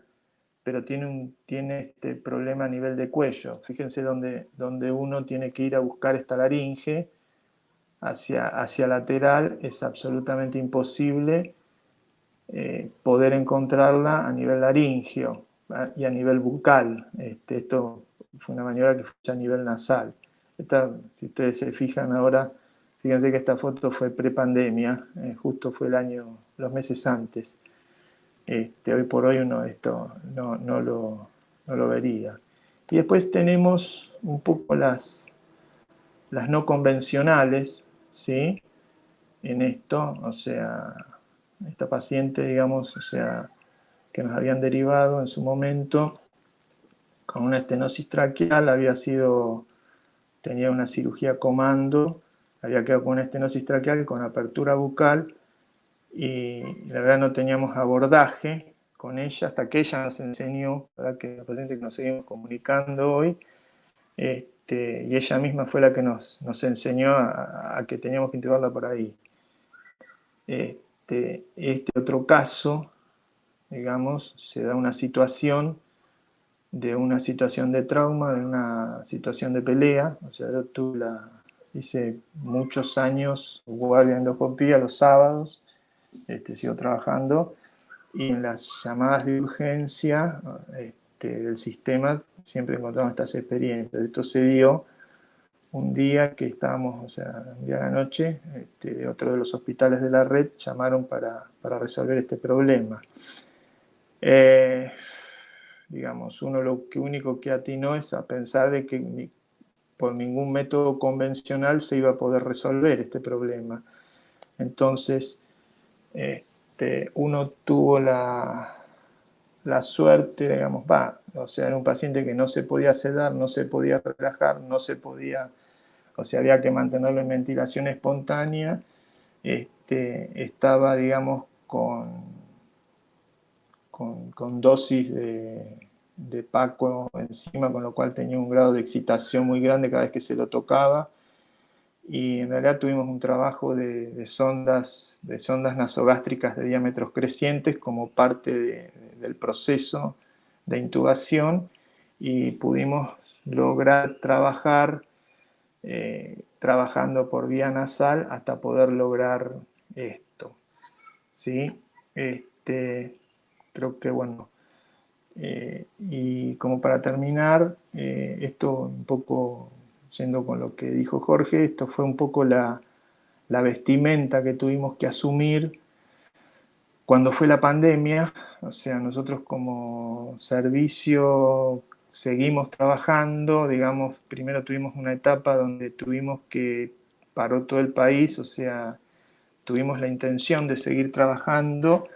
pero tiene este problema a nivel de cuello. Fíjense donde uno tiene que ir a buscar esta laringe hacia lateral, es absolutamente imposible poder encontrarla a nivel laringio y a nivel bucal. Esto fue una maniobra que fue a nivel nasal. Si ustedes se fijan ahora, fíjense que esta foto fue prepandemia, justo fue los meses antes. Hoy por hoy uno esto no lo vería. Y después tenemos un poco las no convencionales, ¿sí? En esto, o sea, esta paciente, digamos, o sea, que nos habían derivado en su momento con una estenosis traqueal, tenía una cirugía comando, había quedado con una estenosis traqueal con apertura bucal, y la verdad no teníamos abordaje con ella hasta que ella nos enseñó, ¿verdad?, que la paciente que nos seguimos comunicando hoy, y ella misma fue la que nos enseñó a que teníamos que intubarla por ahí. Este otro caso, digamos, se da una situación de trauma, de una situación de pelea. O sea, yo hice muchos años guardia de endoscopía los sábados, sigo trabajando, y en las llamadas de urgencia, del sistema, siempre encontramos estas experiencias. Esto se dio un día que estábamos, o sea, un día a la noche, otro de los hospitales de la red llamaron para resolver este problema. Digamos, uno lo único que atinó es a pensar de que por ningún método convencional se iba a poder resolver este problema. Entonces, uno tuvo la suerte, digamos, o sea, era un paciente que no se podía sedar, no se podía relajar, no se podía, o sea, había que mantenerlo en ventilación espontánea, estaba, digamos, con dosis de Paco encima, con lo cual tenía un grado de excitación muy grande cada vez que se lo tocaba. Y en realidad tuvimos un trabajo de sondas nasogástricas de diámetros crecientes como parte del proceso de intubación, y pudimos lograr trabajar trabajando por vía nasal hasta poder lograr esto. ¿Sí? Creo que bueno. Y como para terminar, esto un poco yendo con lo que dijo Jorge, esto fue un poco la vestimenta que tuvimos que asumir cuando fue la pandemia. O sea, nosotros como servicio seguimos trabajando, digamos, primero tuvimos una etapa donde tuvimos que paró todo el país, o sea, tuvimos la intención de seguir trabajando,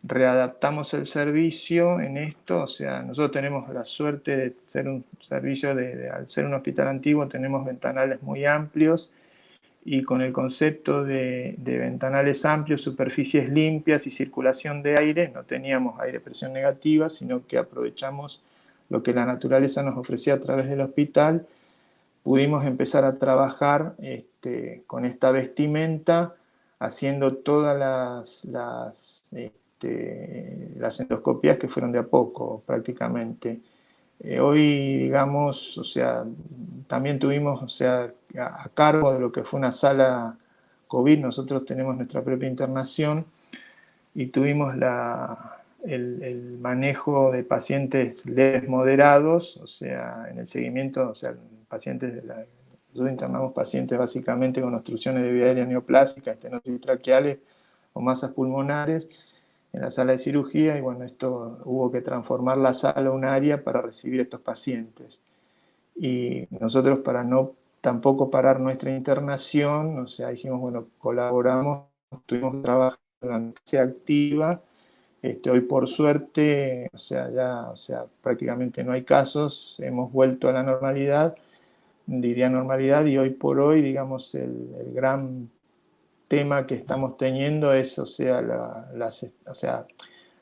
readaptamos el servicio en esto, o sea, nosotros tenemos la suerte de ser un servicio, al ser un hospital antiguo, tenemos ventanales muy amplios, y con el concepto de ventanales amplios, superficies limpias y circulación de aire, no teníamos aire presión negativa, sino que aprovechamos lo que la naturaleza nos ofrecía a través del hospital. Pudimos empezar a trabajar con esta vestimenta, haciendo todas las endoscopías, que fueron de a poco prácticamente. Hoy, digamos, o sea, también tuvimos, o sea, a cargo de lo que fue una sala COVID, nosotros tenemos nuestra propia internación, y tuvimos el manejo de pacientes leves moderados, o sea, en el seguimiento, o sea, nosotros internamos pacientes básicamente con obstrucciones de vía aérea neoplásicas, estenosis traqueales o masas pulmonares, en la sala de cirugía, y bueno, esto hubo que transformar la sala a un área para recibir estos pacientes. Y nosotros, para no tampoco parar nuestra internación, o sea, dijimos, bueno, colaboramos, tuvimos trabajo durante fase activa. Hoy por suerte, o sea, ya, o sea, prácticamente no hay casos, hemos vuelto a la normalidad, diría normalidad, y hoy por hoy, digamos, el gran tema que estamos teniendo es, o sea,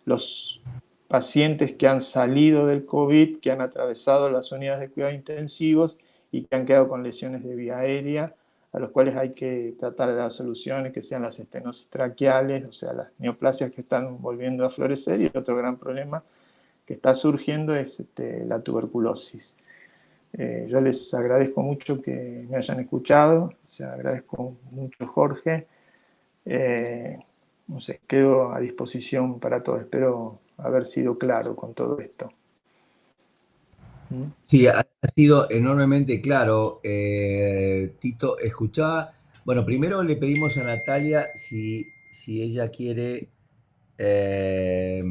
los pacientes que han salido del COVID, que han atravesado las unidades de cuidados intensivos y que han quedado con lesiones de vía aérea, a los cuales hay que tratar de dar soluciones, que sean las estenosis traqueales, o sea, las neoplasias que están volviendo a florecer, y el otro gran problema que está surgiendo es la tuberculosis. Yo les agradezco mucho que me hayan escuchado, o sea, agradezco mucho, Jorge. No sé, quedo a disposición para todo. Espero haber sido claro con todo esto. Sí, ha sido enormemente claro, Tito. Escuchaba, bueno, primero le pedimos a Natalia si ella quiere eh,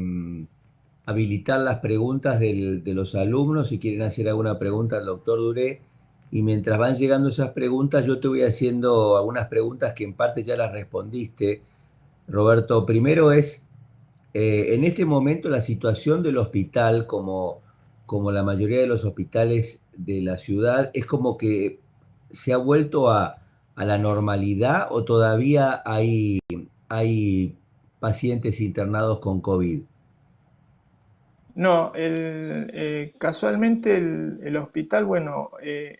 habilitar las preguntas de los alumnos, si quieren hacer alguna pregunta al doctor Duré. Y mientras van llegando esas preguntas, yo te voy haciendo algunas preguntas que en parte ya las respondiste, Roberto. Primero es, en este momento la situación del hospital, como la mayoría de los hospitales de la ciudad, es como que se ha vuelto a la normalidad, o todavía hay pacientes internados con COVID. No, casualmente el hospital, bueno,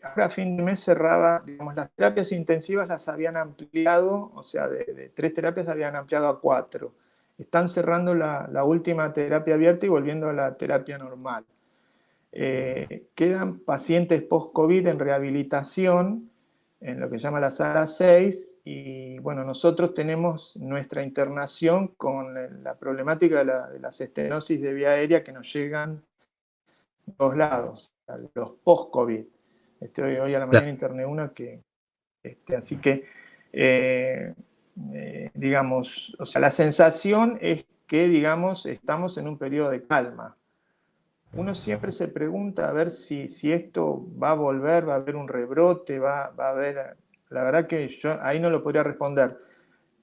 ahora a fin de mes cerraba, digamos, las terapias intensivas las habían ampliado, o sea, de 3 terapias habían ampliado a 4. Están cerrando la última terapia abierta y volviendo a la terapia normal. Quedan pacientes post-COVID en rehabilitación, en lo que se llama la sala 6, y bueno, nosotros tenemos nuestra internación con la problemática de las estenosis de vía aérea que nos llegan todos lados, los post-COVID. Hoy a la Claro. mañana interné una que, así que, digamos, o sea, la sensación es que, digamos, estamos en un periodo de calma. Uno siempre se pregunta a ver si esto va a volver, va a haber un rebrote, va a haber... La verdad que yo ahí no lo podría responder,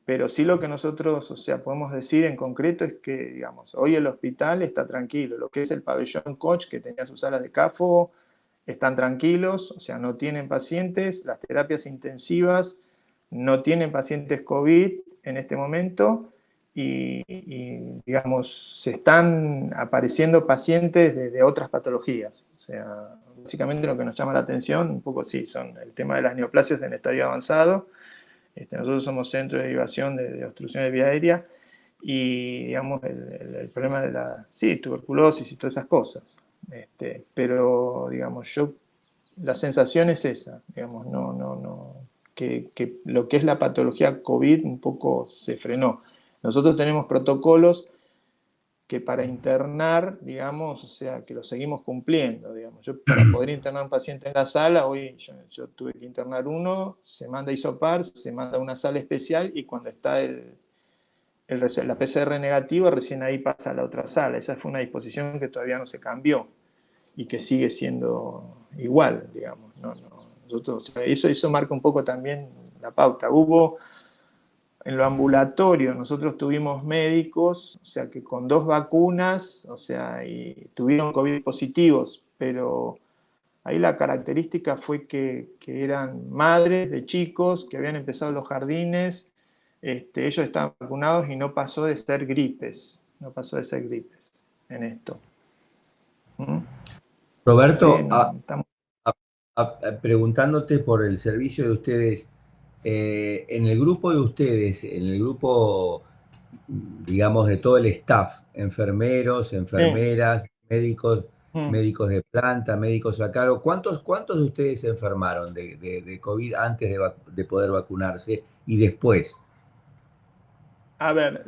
pero sí lo que nosotros, o sea, podemos decir en concreto es que, digamos, hoy el hospital está tranquilo. Lo que es el pabellón Koch, que tenía sus salas de CAFO, están tranquilos, o sea, no tienen pacientes. Las terapias intensivas no tienen pacientes COVID en este momento digamos, se están apareciendo pacientes de otras patologías. O sea, básicamente lo que nos llama la atención, un poco sí, son el tema de las neoplasias en estadio avanzado. Nosotros somos centro de derivación de obstrucción de vía aérea y, digamos, el problema de la sí, tuberculosis y todas esas cosas. Pero, digamos, la sensación es esa, digamos, que lo que es la patología COVID un poco se frenó. Nosotros tenemos protocolos que para internar, digamos, o sea, que lo seguimos cumpliendo, digamos. Yo para poder internar un paciente en la sala, hoy yo tuve que internar uno, se manda isopar, se manda a una sala especial y cuando está la PCR negativa, recién ahí pasa a la otra sala. Esa fue una disposición que todavía no se cambió y que sigue siendo igual, digamos. Nosotros, o sea, eso marca un poco también la pauta. Hubo en lo ambulatorio, nosotros tuvimos médicos, o sea, que con 2 vacunas, o sea, y tuvieron COVID positivos, pero ahí la característica fue que eran madres de chicos que habían empezado los jardines, ellos estaban vacunados y no pasó de ser gripes, no pasó de ser gripes en esto. ¿Mm? Roberto, Estamos... preguntándote por el servicio de ustedes, en el grupo de ustedes, en el grupo, digamos, de todo el staff, enfermeros, Sí. enfermeras, médicos, Mm. médicos de planta, médicos a cargo, ¿cuántos de ustedes se enfermaron de COVID antes de poder vacunarse y después? A ver,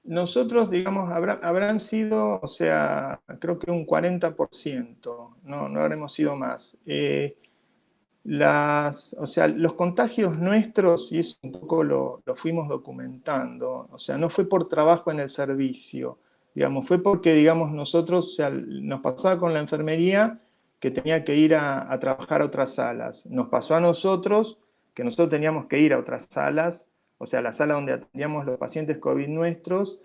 nosotros, digamos, habrán sido, o sea, creo que un 40%, no habremos sido más. O sea, los contagios nuestros, y eso un poco lo fuimos documentando, o sea, no fue por trabajo en el servicio, digamos, fue porque, digamos, nosotros, o sea, nos pasaba con la enfermería que tenía que ir a trabajar a otras salas. Nos pasó a nosotros que nosotros teníamos que ir a otras salas, o sea, la sala donde atendíamos los pacientes COVID nuestros,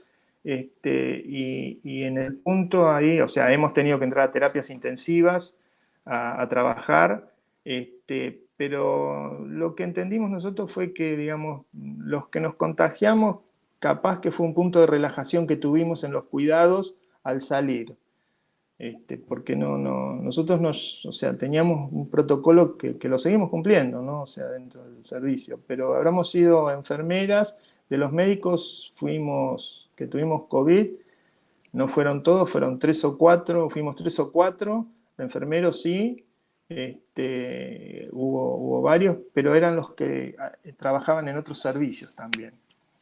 y en el punto ahí, o sea, hemos tenido que entrar a terapias intensivas a trabajar. Pero lo que entendimos nosotros fue que, digamos, los que nos contagiamos, capaz que fue un punto de relajación que tuvimos en los cuidados al salir. Porque nosotros o sea, teníamos un protocolo que lo seguimos cumpliendo, ¿no? O sea, dentro del servicio. Pero habremos sido enfermeras, de los médicos que tuvimos COVID, no fueron todos, fueron 3 o 4, fuimos 3 o 4, enfermeros sí, hubo varios, pero eran los que trabajaban en otros servicios también.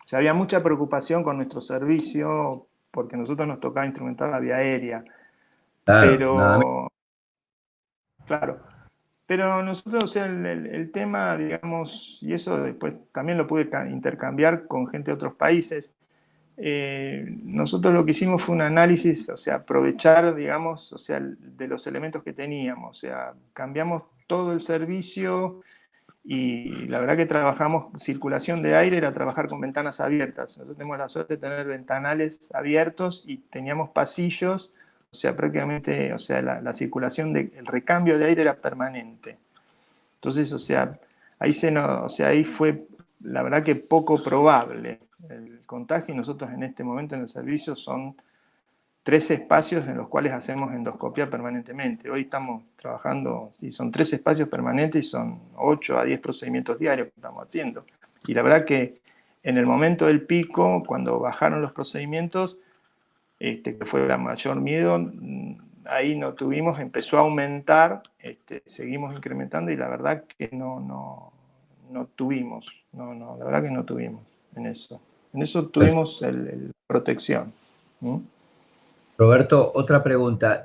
O sea, había mucha preocupación con nuestro servicio porque a nosotros nos tocaba instrumentar la vía aérea, Claro, nada menos. pero, claro, pero nosotros, o sea, el tema, digamos, y eso después también lo pude intercambiar con gente de otros países. Nosotros lo que hicimos fue un análisis, o sea, aprovechar, digamos, o sea, de los elementos que teníamos, o sea, cambiamos todo el servicio y la verdad que trabajamos circulación de aire, era trabajar con ventanas abiertas. Nosotros tenemos la suerte de tener ventanales abiertos y teníamos pasillos, o sea, prácticamente, o sea, la circulación el recambio de aire era permanente. Entonces, o sea, o sea, ahí fue la verdad que poco probable el contagio y nosotros en este momento en el servicio son 3 espacios en los cuales hacemos endoscopia permanentemente. Hoy estamos trabajando, sí, son 3 espacios permanentes y son 8 a 10 procedimientos diarios que estamos haciendo. Y la verdad que en el momento del pico, cuando bajaron los procedimientos, que fue la mayor miedo, ahí no tuvimos, empezó a aumentar, seguimos incrementando y la verdad que no tuvimos, la verdad que no tuvimos en eso. En eso tuvimos protección. ¿Mm? Roberto, otra pregunta.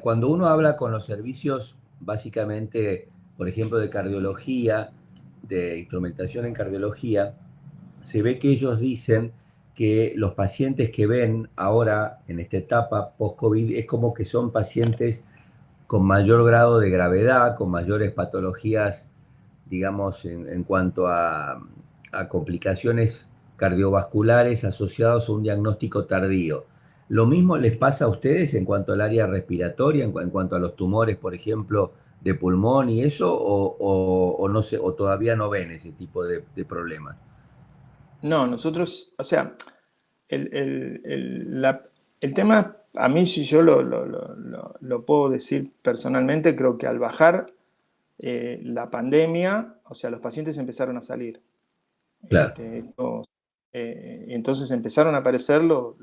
Cuando uno habla con los servicios, básicamente, por ejemplo, de cardiología, de instrumentación en cardiología, se ve que ellos dicen que los pacientes que ven ahora en esta etapa post-COVID es como que son pacientes con mayor grado de gravedad, con mayores patologías, digamos, en cuanto a complicaciones cardiovasculares asociados a un diagnóstico tardío. ¿Lo mismo les pasa a ustedes en cuanto al área respiratoria, en cuanto a los tumores, por ejemplo, de pulmón y eso, o no sé, o todavía no ven ese tipo de problemas? No, nosotros, o sea, el tema, a mí si yo lo puedo decir personalmente, creo que al bajar la pandemia, o sea, los pacientes empezaron a salir. Claro, Y entonces empezaron a aparecer los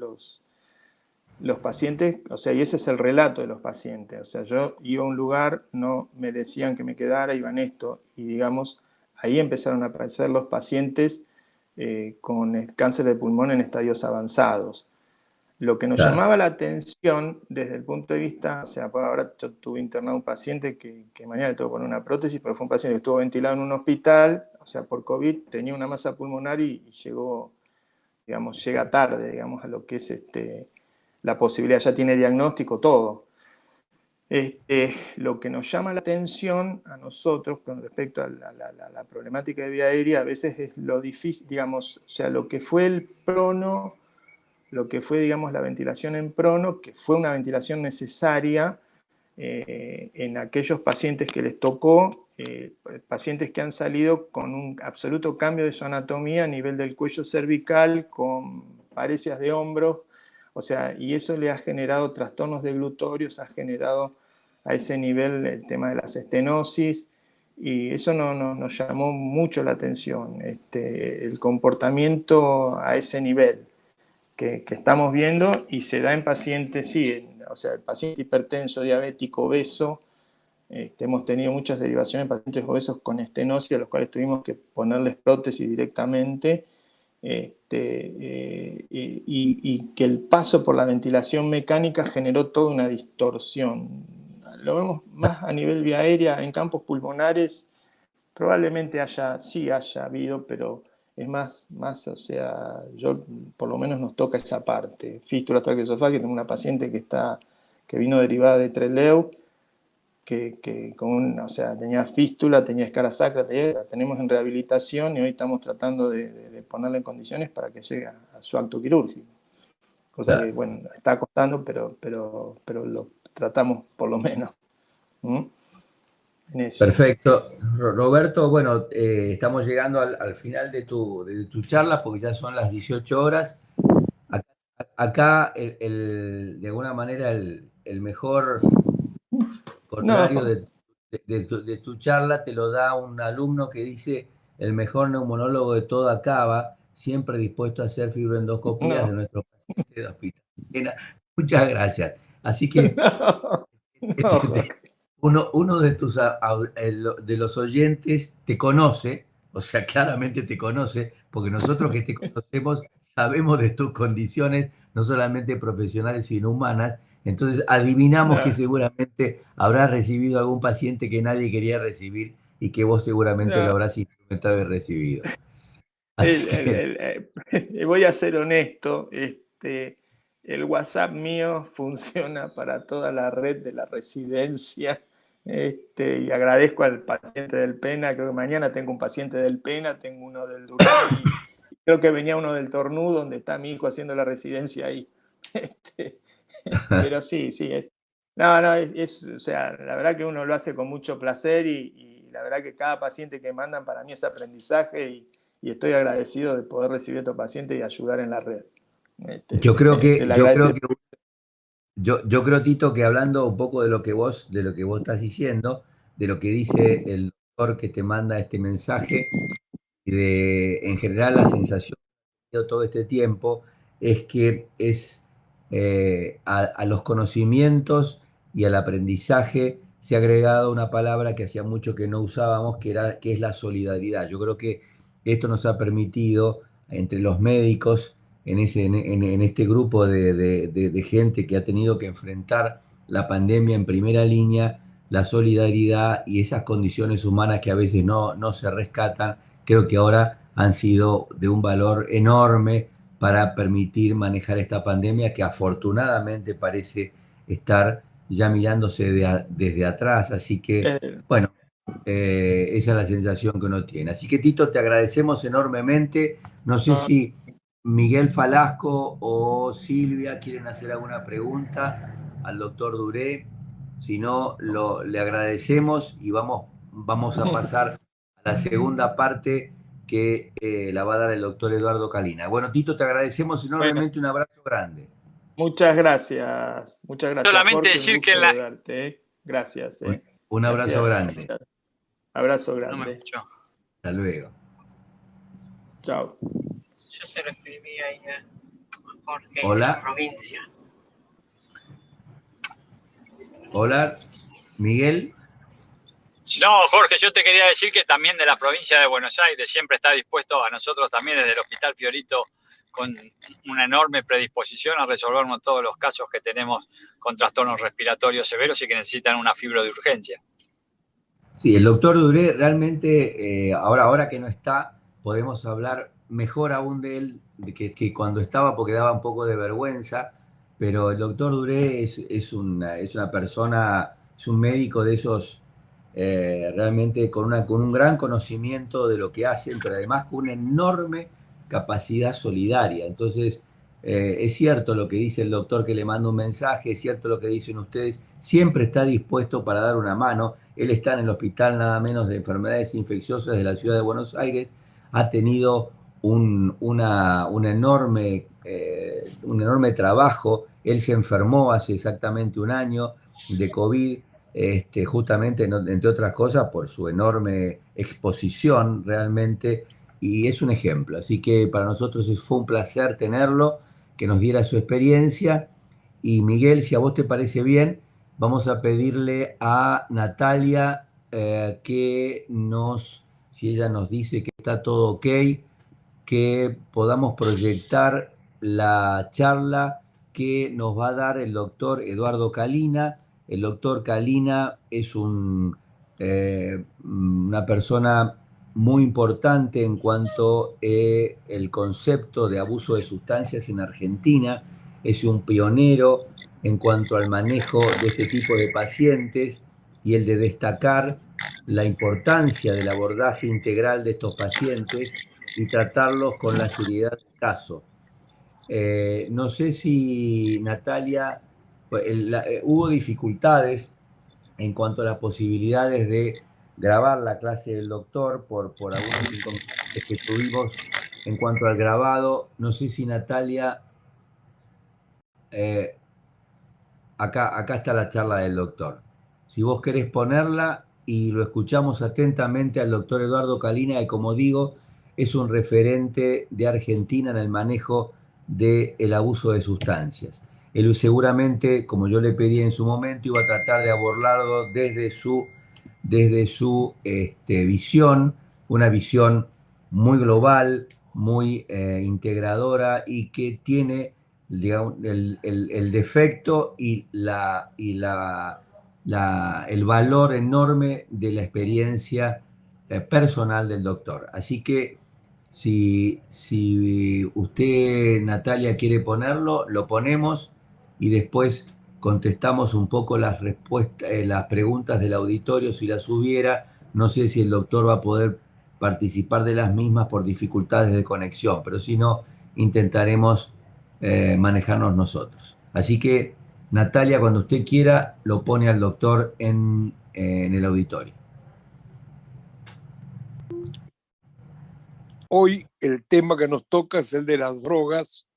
pacientes, o sea, y ese es el relato de los pacientes. O sea, yo iba a un lugar, no me decían que me quedara, iban esto, y digamos, ahí empezaron a aparecer los pacientes con el cáncer de pulmón en estadios avanzados. Lo que nos claro, llamaba la atención desde el punto de vista, o sea, pues ahora yo tuve internado un paciente que mañana le tengo que poner una prótesis, pero fue un paciente que estuvo ventilado en un hospital, o sea, por COVID, tenía una masa pulmonar y llegó, digamos, llega tarde, digamos, a lo que es la posibilidad, ya tiene diagnóstico, todo. Lo que nos llama la atención a nosotros con respecto a la problemática de vía aérea, a veces es lo difícil, digamos, o sea, lo que fue el prono, lo que fue, digamos, la ventilación en prono, que fue una ventilación necesaria en aquellos pacientes que les tocó, pacientes que han salido con un absoluto cambio de su anatomía a nivel del cuello cervical, con parecias de hombros, o sea, y eso le ha generado trastornos de glutorios, ha generado a ese nivel el tema de las estenosis, y eso nos llamó mucho la atención, el comportamiento a ese nivel que estamos viendo y se da en pacientes, sí, o sea, el paciente hipertenso, diabético, obeso. Hemos tenido muchas derivaciones de pacientes obesos con estenosis, a los cuales tuvimos que ponerles prótesis directamente, y que el paso por la ventilación mecánica generó toda una distorsión. Lo vemos más a nivel vía aérea, en campos pulmonares, probablemente sí haya habido, pero es o sea, yo por lo menos nos toca esa parte. Fístula traqueoesofágica, tengo una paciente que vino derivada de Trelew, que o sea, tenía fístula, tenía escara sacra, la tenemos en rehabilitación y hoy estamos tratando de ponerla en condiciones para que llegue a su acto quirúrgico. Cosa que, claro. bueno, está costando, pero lo tratamos por lo menos. ¿Mm? En eso. Perfecto. Roberto, bueno, estamos llegando al final de tu charla porque ya son las 18 horas. Acá, acá de alguna manera, el mejor corolario No, de tu charla te lo da un alumno que dice: el mejor neumonólogo de toda Cava, siempre dispuesto a hacer fibroendoscopías de no. nuestros pacientes de Hospital Arena. Muchas gracias. Así que No, no, Jorge. uno de los oyentes te conoce, o sea, claramente te conoce, porque nosotros que te conocemos sabemos de tus condiciones, no solamente profesionales, sino humanas. Entonces, adivinamos que No, seguramente habrás recibido algún paciente que nadie quería recibir y que vos seguramente lo no. habrás instrumentado y recibido. Así que, Voy a ser honesto, el WhatsApp mío funciona para toda la red de la residencia, y agradezco al paciente del PENA, creo que mañana tengo un paciente del PENA, tengo uno del Durán y creo que venía uno del Tornú, donde está mi hijo haciendo la residencia ahí. Este, pero sí, sí, no, no, o sea, la verdad que uno lo hace con mucho placer y la verdad que cada paciente que mandan para mí es aprendizaje y estoy agradecido de poder recibir a estos pacientes y ayudar en la red. yo creo Te que, lo yo creo agradezco. que yo creo, Tito, que hablando un poco de lo que vos estás diciendo, de lo que dice el doctor que te manda este mensaje, y en general la sensación que he tenido todo este tiempo es que a los conocimientos y al aprendizaje se ha agregado una palabra que hacía mucho que no usábamos, que es la solidaridad. Yo creo que esto nos ha permitido entre los médicos en este grupo de gente que ha tenido que enfrentar la pandemia en primera línea, la solidaridad y esas condiciones humanas que a veces no se rescatan, creo que ahora han sido de un valor enorme para permitir manejar esta pandemia que afortunadamente parece estar ya mirándose desde atrás. Así que, Eh, bueno, esa es la sensación que uno tiene. Así que, Tito, te agradecemos enormemente. No sé no, si Miguel Falasco o Silvia quieren hacer alguna pregunta al doctor Duré. Si no, le agradecemos y vamos a pasar a la segunda parte que la va a dar el doctor Eduardo Calina. Bueno, Tito, te agradecemos bueno, enormemente. Un abrazo grande. muchas gracias, Solamente Jorge, un decir que gusto de verte, ¿eh? Gracias, Un abrazo gracias, grande. gracias. Abrazo no me grande. escuchó. Hasta luego. Chao. Yo se lo escribí ahí a Jorge de la Hola, provincia. hola, Miguel. No, Jorge, yo te quería decir que también de la provincia de Buenos Aires siempre está dispuesto a nosotros también desde el Hospital Fiorito con una enorme predisposición a resolvernos todos los casos que tenemos con trastornos respiratorios severos y que necesitan una fibra de urgencia. Sí, el doctor Duré realmente, ahora que no está, podemos hablar mejor aún de él que cuando estaba, porque daba un poco de vergüenza, pero el doctor Duré es una persona, es un médico de esos realmente con un gran conocimiento de lo que hacen, pero además con una enorme capacidad solidaria. Entonces, es cierto lo que dice el doctor que le manda un mensaje, es cierto lo que dicen ustedes, siempre está dispuesto para dar una mano. Él está en el hospital nada menos de enfermedades infecciosas de la ciudad de Buenos Aires, ha tenido un enorme trabajo. Él se enfermó hace exactamente un año de COVID, justamente, entre otras cosas, por su enorme exposición realmente, y es un ejemplo. Así que para nosotros fue un placer tenerlo, que nos diera su experiencia. Y Miguel, si a vos te parece bien, vamos a pedirle a Natalia si ella nos dice que está todo ok, que podamos proyectar la charla que nos va a dar el doctor Eduardo Calina. El doctor Calina es una persona muy importante en cuanto el concepto de abuso de sustancias en Argentina. Es un pionero en cuanto al manejo de este tipo de pacientes y el de destacar la importancia del abordaje integral de estos pacientes y tratarlos con la seriedad del caso. No sé si Natalia, hubo dificultades en cuanto a las posibilidades de grabar la clase del doctor por algunos inconvenientes que tuvimos en cuanto al grabado. No sé si Natalia, eh, acá está la charla del doctor. Si vos querés ponerla y lo escuchamos atentamente al doctor Eduardo Calina, que como digo, es un referente de Argentina en el manejo del abuso de sustancias. Él seguramente, como yo le pedí en su momento, iba a tratar de abordarlo desde su visión, una visión muy global, muy integradora y que tiene digamos, el defecto el valor enorme de la experiencia personal del doctor. Así que si usted, Natalia, quiere ponerlo, lo ponemos y después contestamos un poco las respuestas, las preguntas del auditorio si las hubiera. No sé si el doctor va a poder participar de las mismas por dificultades de conexión, pero si no, intentaremos manejarnos nosotros. Así que, Natalia, cuando usted quiera, lo pone al doctor en el auditorio. Hoy el tema que nos toca es el de las drogas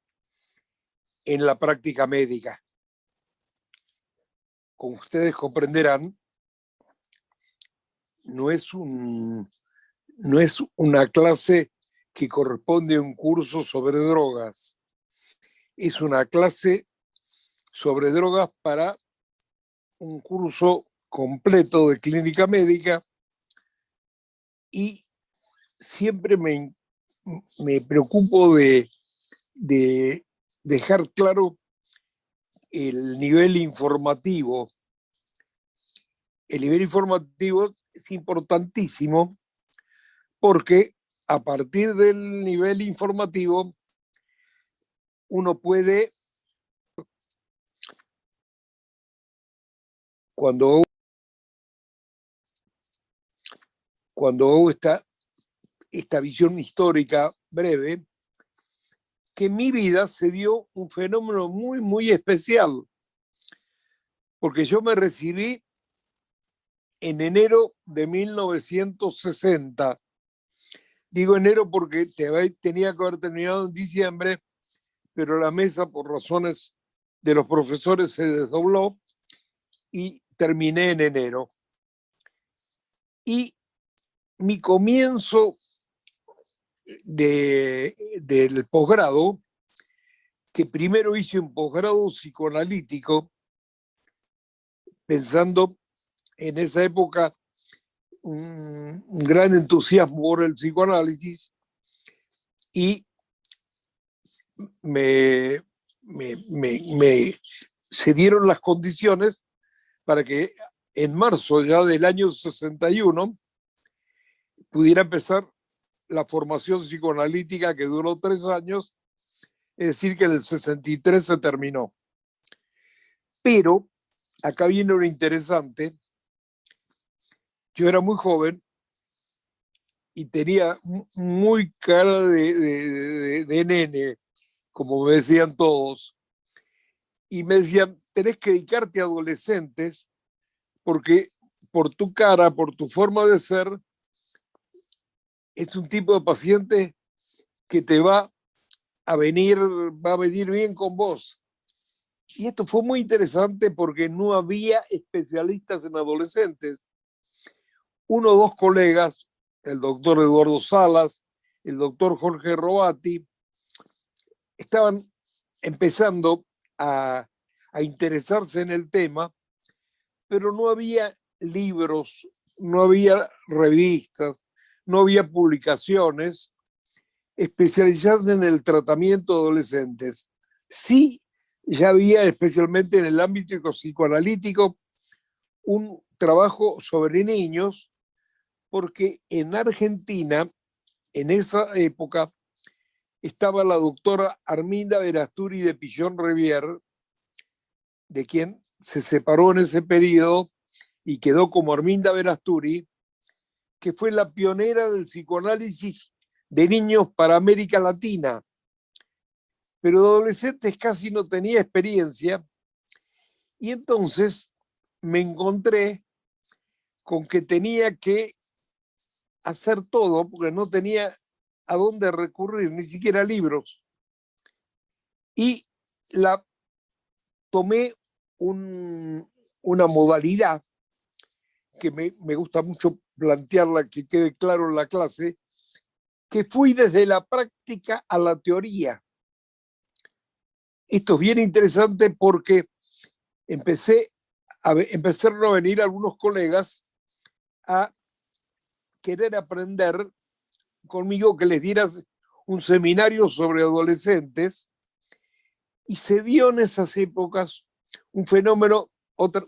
en la práctica médica. Como ustedes comprenderán, no es una clase que corresponde a un curso sobre drogas. Es una clase sobre drogas para un curso completo de clínica médica y siempre me preocupo de de dejar claro el nivel informativo. El nivel informativo es importantísimo porque a partir del nivel informativo uno puede, cuando hubo esta visión histórica breve, que en mi vida se dio un fenómeno muy, muy especial, porque yo me recibí en enero de 1960. Digo enero porque tenía que haber terminado en diciembre, pero la mesa, por razones de los profesores, se desdobló y terminé en enero. Y mi comienzo del posgrado, que primero hice un posgrado psicoanalítico, pensando en esa época un gran entusiasmo por el psicoanálisis, y se dieron las condiciones para que en marzo ya del año 61 pudiera empezar la formación psicoanalítica, que duró 3 años, es decir, que en el 63 se terminó. Pero acá viene lo interesante. Yo era muy joven y tenía muy cara de nene, como me decían todos, y me decían, tenés que dedicarte a adolescentes porque por tu cara, por tu forma de ser, es un tipo de paciente que te va a venir bien con vos. Y esto fue muy interesante porque no había especialistas en adolescentes. 1 o 2 colegas, el doctor Eduardo Salas, el doctor Jorge Robati, estaban empezando a interesarse en el tema, pero no había libros, no había revistas, no había publicaciones especializadas en el tratamiento de adolescentes. Sí, ya había, especialmente en el ámbito psicoanalítico, un trabajo sobre niños, porque en Argentina, en esa época, estaba la doctora Arminda Verasturi de Pillon Rivier, de quien se separó en ese periodo y quedó como Arminda Verasturi, que fue la pionera del psicoanálisis de niños para América Latina, pero de adolescentes casi no tenía experiencia, y entonces me encontré con que tenía que hacer todo, porque no tenía a dónde recurrir, ni siquiera libros. Y tomé una modalidad que me gusta mucho plantearla, que quede claro en la clase, que fui desde la práctica a la teoría. Esto es bien interesante porque empezaron a venir algunos colegas a querer aprender conmigo, que les diera un seminario sobre adolescentes, y se dio en esas épocas un fenómeno,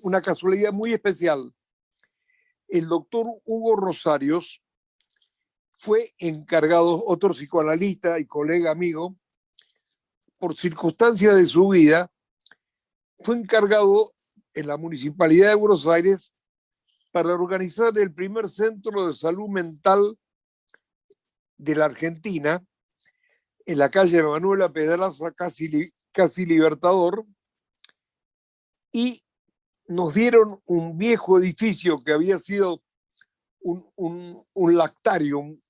una casualidad muy especial. El doctor Hugo Rosarios fue encargado, otro psicoanalista y colega amigo, por circunstancias de su vida, fue encargado en la Municipalidad de Buenos Aires para organizar el primer centro de salud mental de la Argentina, en la calle Manuela Pedraza, casi Libertador, y nos dieron un viejo edificio que había sido un lactarium.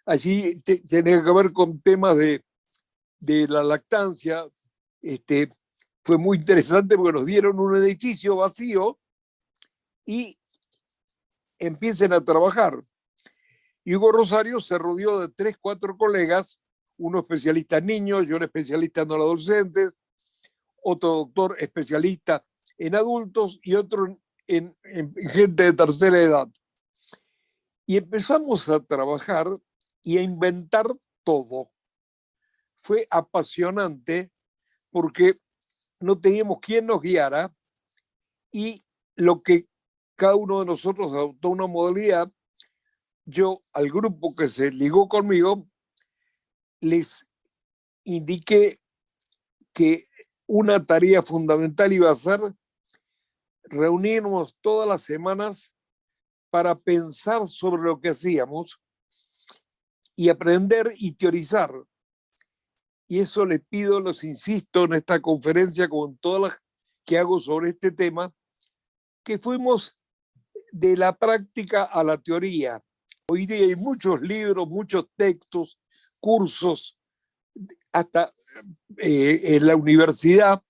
Allí tenía que ver con temas de la lactancia. Fue muy interesante porque nos dieron un edificio vacío y empiecen a trabajar. Y Hugo Rosario se rodeó de 3, 4 colegas, uno especialista en niños, yo un especialista en adolescentes, otro doctor especialista en adultos y otro en gente de tercera edad. Y empezamos a trabajar y a inventar todo. fue apasionante porque no teníamos quien nos guiara y lo que cada uno de nosotros adoptó una modalidad. Yo al grupo que se ligó conmigo les indiqué que una tarea fundamental iba a ser reunirnos todas las semanas para pensar sobre lo que hacíamos y aprender y teorizar. Y eso les pido, los insisto en esta conferencia, como en todas las que hago sobre este tema, que fuimos de la práctica a la teoría. Hoy día hay muchos libros, muchos textos, cursos, hasta en la universidad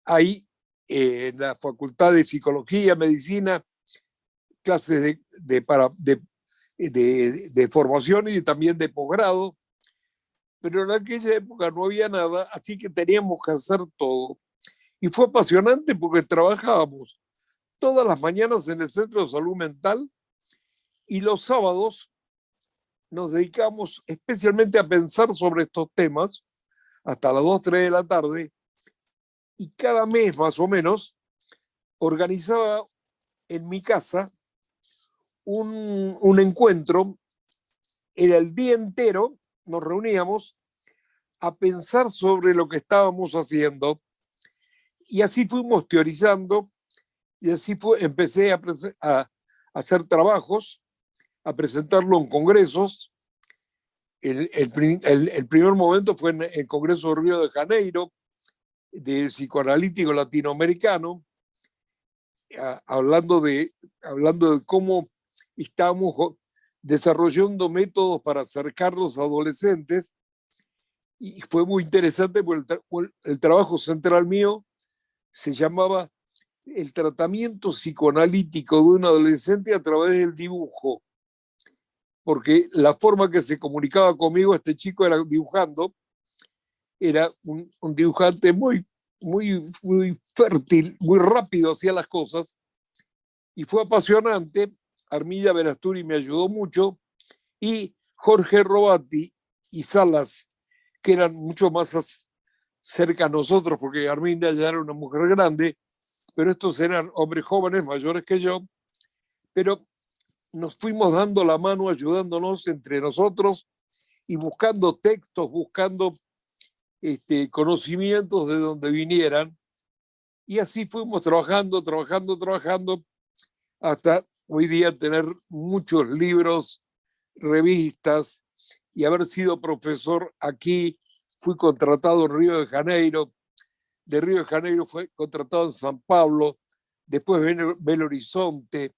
hay en la Facultad de Psicología, Medicina, clases de formación y también de posgrado, pero en aquella época no había nada, así que teníamos que hacer todo. Y fue apasionante porque trabajábamos todas las mañanas en el Centro de Salud Mental y los sábados nos dedicamos especialmente a pensar sobre estos temas hasta las 2, 3 de la tarde, y cada mes más o menos organizaba en mi casa un encuentro. Era el día entero, nos reuníamos a pensar sobre lo que estábamos haciendo y así fuimos teorizando y así empecé a hacer trabajos, a presentarlo en congresos. El primer momento fue en el Congreso de Río de Janeiro, de psicoanalítico latinoamericano, hablando de cómo estamos desarrollando métodos para acercar a los adolescentes, y fue muy interesante porque el trabajo central mío se llamaba el tratamiento psicoanalítico de un adolescente a través del dibujo, porque la forma que se comunicaba conmigo este chico era dibujando. Era un dibujante muy fértil, muy rápido hacía las cosas, y fue apasionante. Armida Verasturi me ayudó mucho, y Jorge Robati y Salas, que eran mucho más cerca a nosotros, porque Arminda ya era una mujer grande, pero estos eran hombres jóvenes, mayores que yo, pero nos fuimos dando la mano, ayudándonos entre nosotros y buscando textos, buscando conocimientos de donde vinieran, y así fuimos trabajando, hasta hoy día tener muchos libros, revistas, y haber sido profesor aquí. Fui contratado en Río de Janeiro, de Río de Janeiro fue contratado en San Pablo, después Belo Horizonte,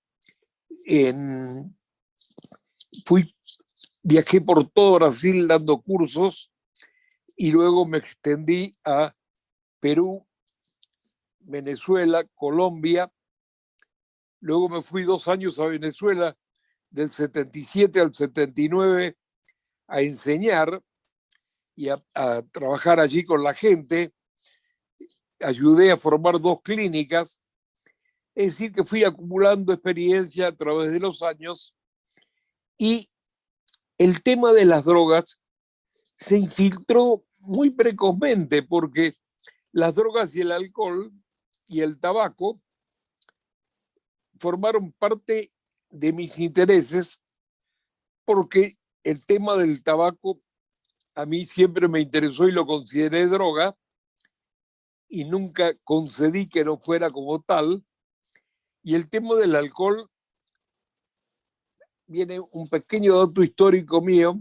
viajé por todo Brasil dando cursos, y luego me extendí a Perú, Venezuela, Colombia. Luego me fui 2 años a Venezuela, del 77 al 79, a enseñar y a trabajar allí con la gente. Ayudé a formar 2 clínicas. Es decir, que fui acumulando experiencia a través de los años, y el tema de las drogas se infiltró muy precozmente, porque las drogas y el alcohol y el tabaco formaron parte de mis intereses, porque el tema del tabaco a mí siempre me interesó y lo consideré droga, y nunca concedí que no fuera como tal. Y el tema del alcohol, viene un pequeño dato histórico mío.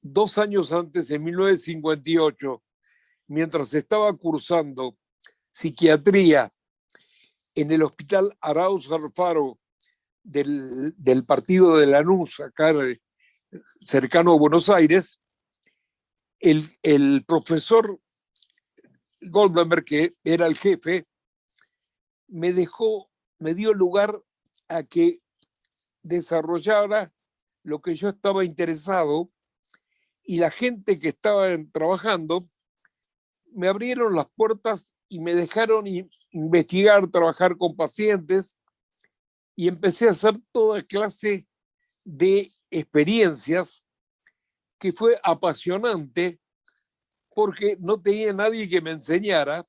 2 años antes, en 1958, mientras estaba cursando psiquiatría en el Hospital Arauz Alfaro del partido de Lanús, acá cercano a Buenos Aires, el profesor Goldenberg, que era el jefe, me dio lugar a que desarrollara lo que yo estaba interesado, y la gente que estaba trabajando me abrieron las puertas y me dejaron investigar, trabajar con pacientes, y empecé a hacer toda clase de experiencias que fue apasionante, porque no tenía nadie que me enseñara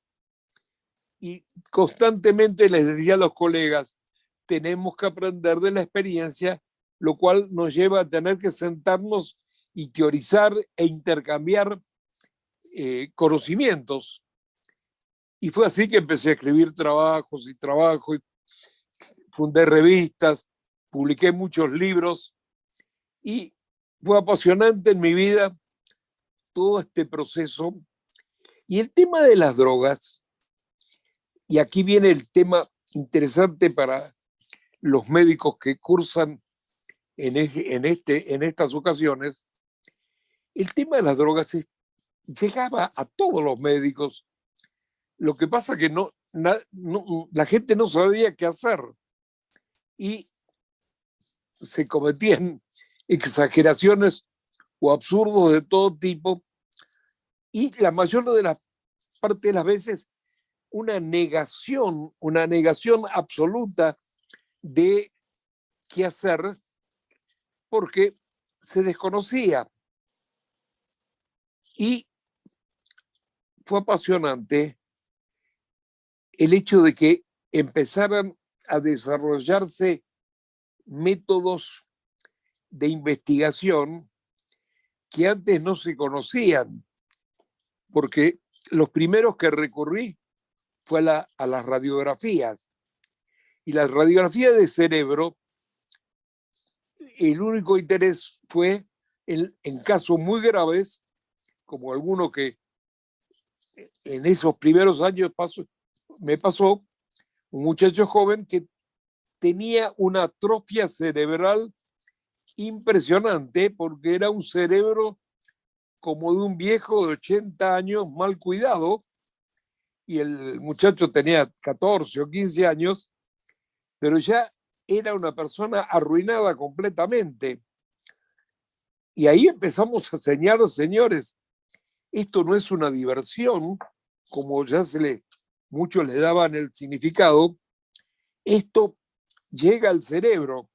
y constantemente les decía a los colegas, tenemos que aprender de la experiencia, lo cual nos lleva a tener que sentarnos y teorizar e intercambiar conocimientos. Y fue así que empecé a escribir trabajos y trabajos, fundé revistas, publiqué muchos libros y fue apasionante en mi vida todo este proceso. Y el tema de las drogas, y aquí viene el tema interesante para los médicos que cursan en estas ocasiones, el tema de las drogas llegaba a todos los médicos. Lo que pasa es que la gente no sabía qué hacer y se cometían exageraciones o absurdos de todo tipo y la mayor de las partes de las veces una negación absoluta de qué hacer porque se desconocía. Y fue apasionante el hecho de que empezaran a desarrollarse métodos de investigación que antes no se conocían, porque los primeros que recurrí fue a las radiografías. Y las radiografías de cerebro, el único interés fue en casos muy graves, como alguno que en esos primeros años me pasó, un muchacho joven que tenía una atrofia cerebral impresionante porque era un cerebro como de un viejo de 80 años mal cuidado y el muchacho tenía 14 o 15 años, pero ya era una persona arruinada completamente. Y ahí empezamos a enseñar, señores, esto no es una diversión, como ya muchos le daban el significado, esto llega al cerebro.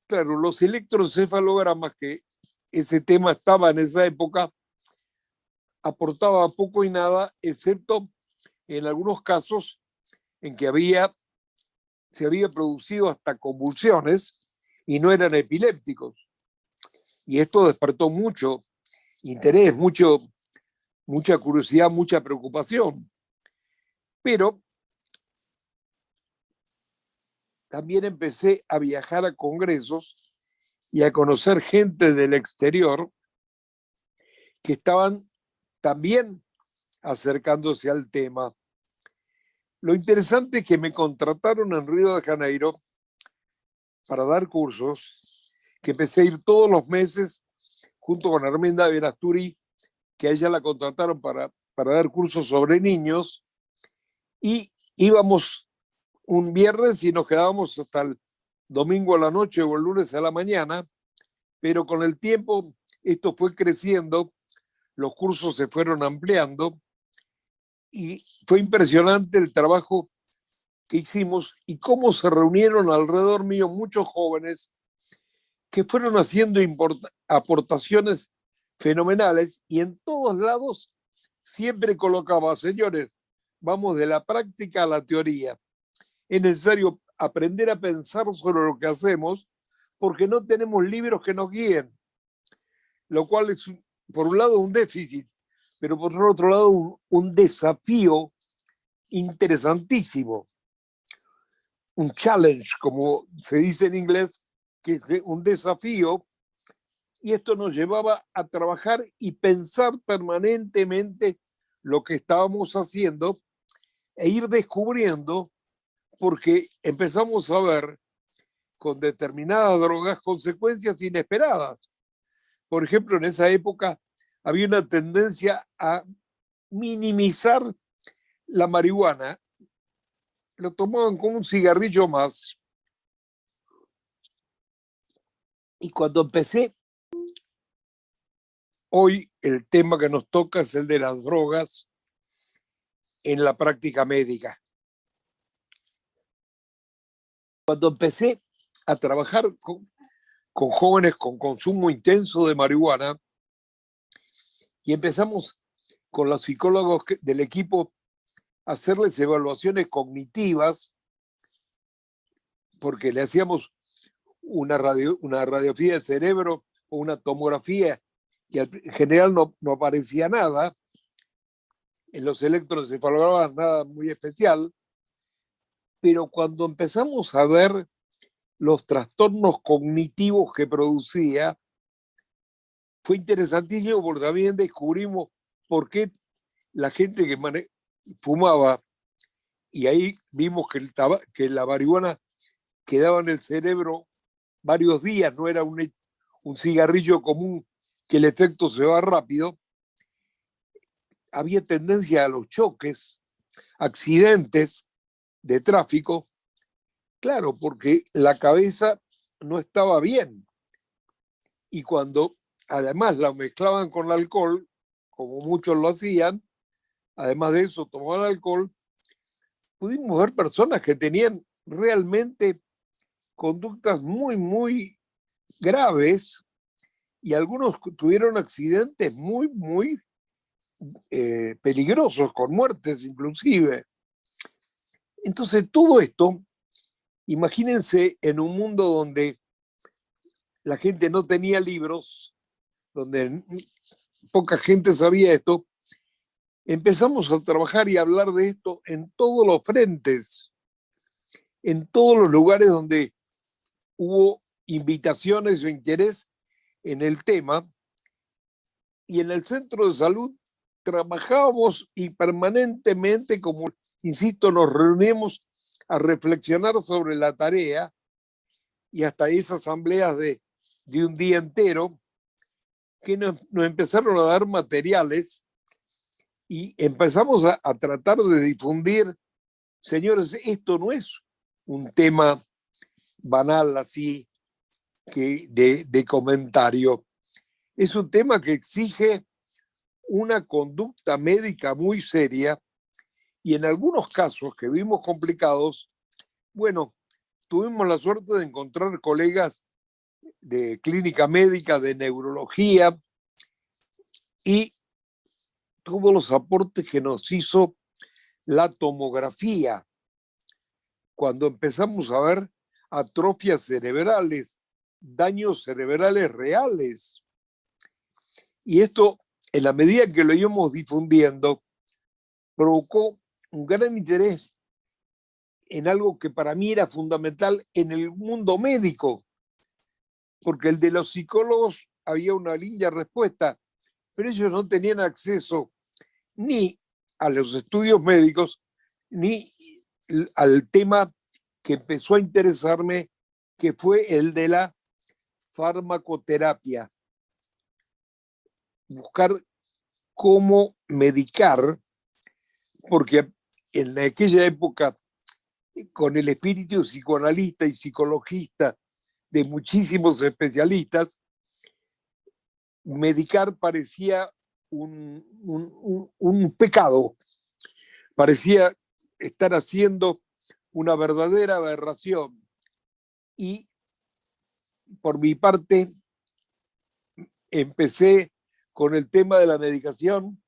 Claro, los electroencefalogramas, que ese tema estaba en esa época, aportaba poco y nada, excepto en algunos casos en que se había producido hasta convulsiones y no eran epilépticos. Y esto despertó mucho interés, mucha curiosidad, mucha preocupación. Pero también empecé a viajar a congresos y a conocer gente del exterior que estaban también acercándose al tema. Lo interesante es que me contrataron en Río de Janeiro para dar cursos, que empecé a ir todos los meses junto con Armenda Verasturi, que a ella la contrataron para dar cursos sobre niños, y íbamos un viernes y nos quedábamos hasta el domingo a la noche o el lunes a la mañana, pero con el tiempo esto fue creciendo, los cursos se fueron ampliando y fue impresionante el trabajo que hicimos y cómo se reunieron alrededor mío muchos jóvenes que fueron haciendo aportaciones fenomenales y en todos lados siempre colocaba, señores, vamos de la práctica a la teoría. Es necesario aprender a pensar sobre lo que hacemos porque no tenemos libros que nos guíen, lo cual es, por un lado, un déficit, pero por otro lado, un desafío interesantísimo. Un challenge, como se dice en inglés, que es un desafío, y esto nos llevaba a trabajar y pensar permanentemente lo que estábamos haciendo e ir descubriendo, porque empezamos a ver con determinadas drogas consecuencias inesperadas. Por ejemplo, en esa época había una tendencia a minimizar la marihuana. Lo tomaban como un cigarrillo más. Y cuando empecé, hoy el tema que nos toca es el de las drogas en la práctica médica. Cuando empecé a trabajar con jóvenes con consumo intenso de marihuana, y empezamos con los psicólogos del equipo a hacerles evaluaciones cognitivas, porque le hacíamos una radiografía del cerebro o una tomografía y en general no aparecía nada. En los electroencefalogramas nada muy especial, pero cuando empezamos a ver los trastornos cognitivos que producía, fue interesantísimo porque también descubrimos por qué la gente que fumaba, y ahí vimos que la marihuana quedaba en el cerebro varios días, no era un cigarrillo común que el efecto se va rápido. Había tendencia a los choques, accidentes de tráfico, claro, porque la cabeza no estaba bien. Y cuando además la mezclaban con el alcohol, como muchos lo hacían, además de eso tomaban alcohol, pudimos ver personas que tenían realmente conductas muy, muy graves y algunos tuvieron accidentes muy, muy peligrosos, con muertes inclusive. Entonces todo esto, imagínense en un mundo donde la gente no tenía libros, donde poca gente sabía esto, empezamos a trabajar y a hablar de esto en todos los frentes, en todos los lugares donde hubo invitaciones o interés en el tema, y en el centro de salud trabajábamos y permanentemente, como insisto, nos reunimos a reflexionar sobre la tarea, y hasta esas asambleas de un día entero que nos empezaron a dar materiales y empezamos a tratar de difundir, señores, esto no es un tema banal así que de comentario, es un tema que exige una conducta médica muy seria, y en algunos casos que vimos complicados, bueno, tuvimos la suerte de encontrar colegas de clínica médica, de neurología, y todos los aportes que nos hizo la tomografía, cuando empezamos a ver atrofias cerebrales, daños cerebrales reales. Y esto, en la medida que lo íbamos difundiendo, provocó un gran interés en algo que para mí era fundamental en el mundo médico, porque el de los psicólogos había una linda respuesta, pero ellos no tenían acceso ni a los estudios médicos, ni al tema que empezó a interesarme, que fue el de la farmacoterapia. Buscar cómo medicar, porque en aquella época, con el espíritu psicoanalista y psicologista de muchísimos especialistas, medicar parecía un pecado, parecía estar haciendo una verdadera aberración. Y por mi parte empecé con el tema de la medicación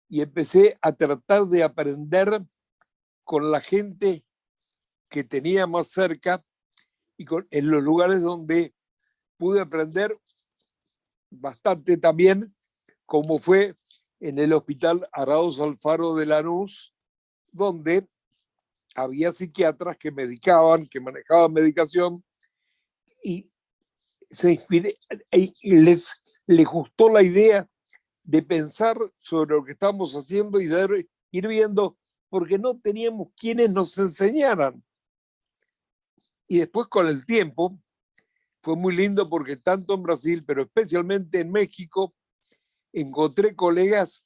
y empecé a tratar de aprender con la gente que tenía más cerca y en los lugares donde pude aprender bastante también, como fue en el Hospital Araoz Alfaro de Lanús, donde había psiquiatras que medicaban, que manejaban medicación, y les gustó la idea de pensar sobre lo que estamos haciendo y de ir viendo, porque no teníamos quienes nos enseñaran. Y después, con el tiempo, fue muy lindo porque tanto en Brasil, pero especialmente en México, encontré colegas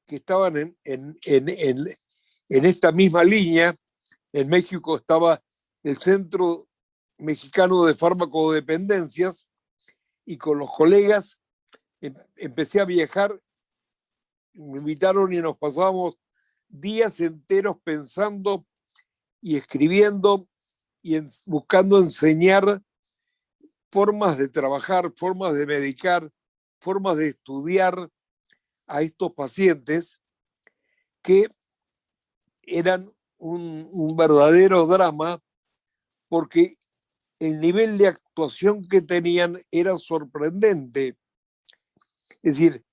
que estaban en esta misma línea. En México estaba el Centro Mexicano de Farmacodependencias, y con los colegas empecé a viajar. Me invitaron y nos pasábamos días enteros pensando y escribiendo y buscando enseñar formas de trabajar, formas de medicar, formas de estudiar, a estos pacientes que eran un verdadero drama porque el nivel de actuación que tenían era sorprendente. Es decir,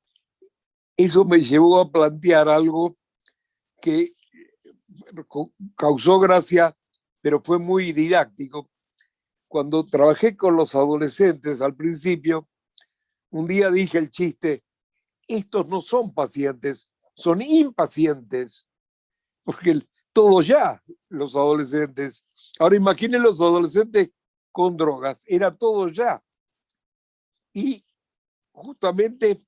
eso me llevó a plantear algo que causó gracia, pero fue muy didáctico. Cuando trabajé con los adolescentes al principio, un día dije el chiste: estos no son pacientes, son impacientes, porque todo ya, los adolescentes. Ahora imaginen los adolescentes con drogas, era todo ya. Y justamente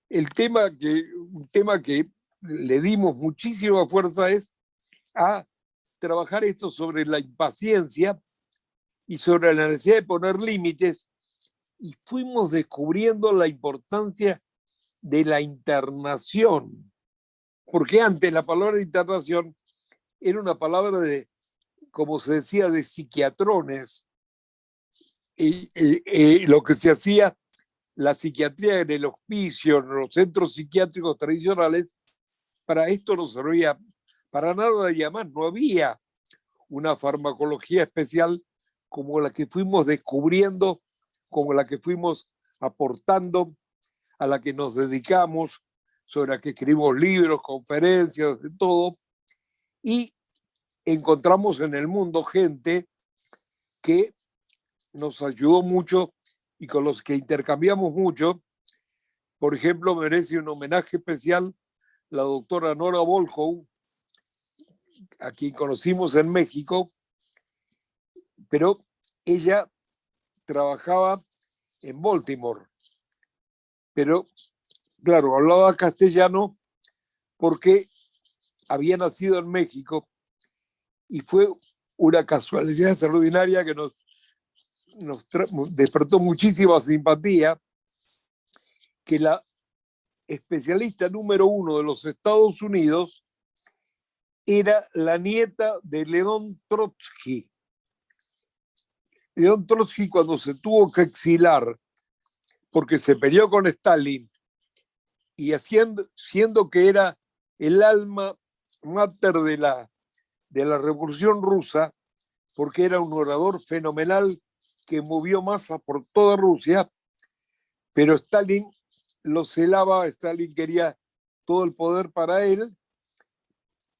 un tema que le dimos muchísima fuerza es a trabajar esto sobre la impaciencia y sobre la necesidad de poner límites, y fuimos descubriendo la importancia de la internación, porque antes la palabra internación era una palabra de, como se decía, de psiquiatrones. Lo que se hacía, la psiquiatría en el hospicio, en los centros psiquiátricos tradicionales, para esto no servía para nada, y además no había una farmacología especial como la que fuimos descubriendo, como la que fuimos aportando, a la que nos dedicamos, sobre la que escribimos libros, conferencias, de todo, y encontramos en el mundo gente que nos ayudó mucho y con los que intercambiamos mucho. Por ejemplo, merece un homenaje especial la doctora Nora Volkow, a quien conocimos en México, pero ella trabajaba en Baltimore. Pero, claro, hablaba castellano porque había nacido en México, y fue una casualidad extraordinaria que nos despertó muchísima simpatía que la especialista número 1 de los Estados Unidos era la nieta de León Trotsky. León Trotsky, cuando se tuvo que exilar porque se peleó con Stalin, y siendo que era el alma mater de la Revolución Rusa, porque era un orador fenomenal que movió masas por toda Rusia, pero Stalin lo celaba, Stalin quería todo el poder para él,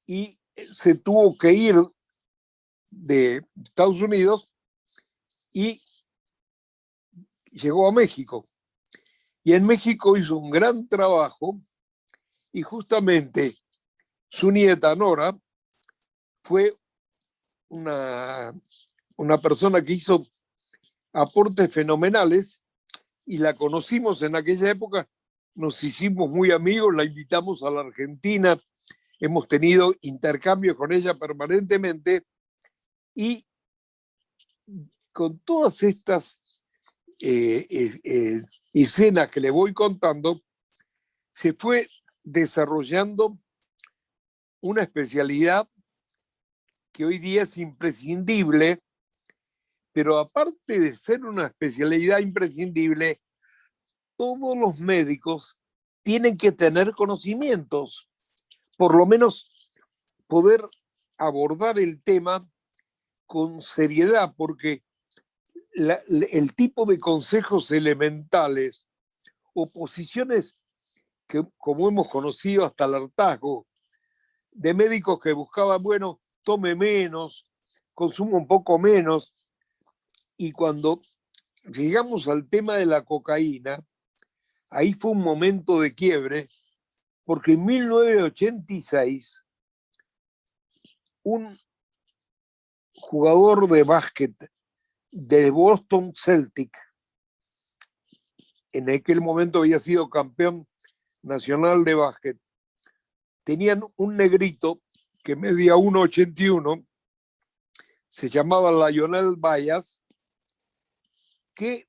y se tuvo que ir de Estados Unidos y llegó a México. Y en México hizo un gran trabajo, y justamente su nieta Nora fue una persona que hizo aportes fenomenales, y la conocimos en aquella época, nos hicimos muy amigos, la invitamos a la Argentina, hemos tenido intercambios con ella permanentemente, y con todas estas escenas que le voy contando, se fue desarrollando una especialidad que hoy día es imprescindible, pero aparte de ser una especialidad imprescindible, todos los médicos tienen que tener conocimientos, por lo menos poder abordar el tema con seriedad, porque el tipo de consejos elementales o posiciones que, como hemos conocido hasta el hartazgo, de médicos que buscaban, bueno, tome menos, consuma un poco menos, y cuando llegamos al tema de la cocaína, ahí fue un momento de quiebre, porque en 1986 un jugador de básquet del Boston Celtic, en aquel momento había sido campeón nacional de básquet, tenían un negrito que medía 1,81, se llamaba Lionel Bayas, que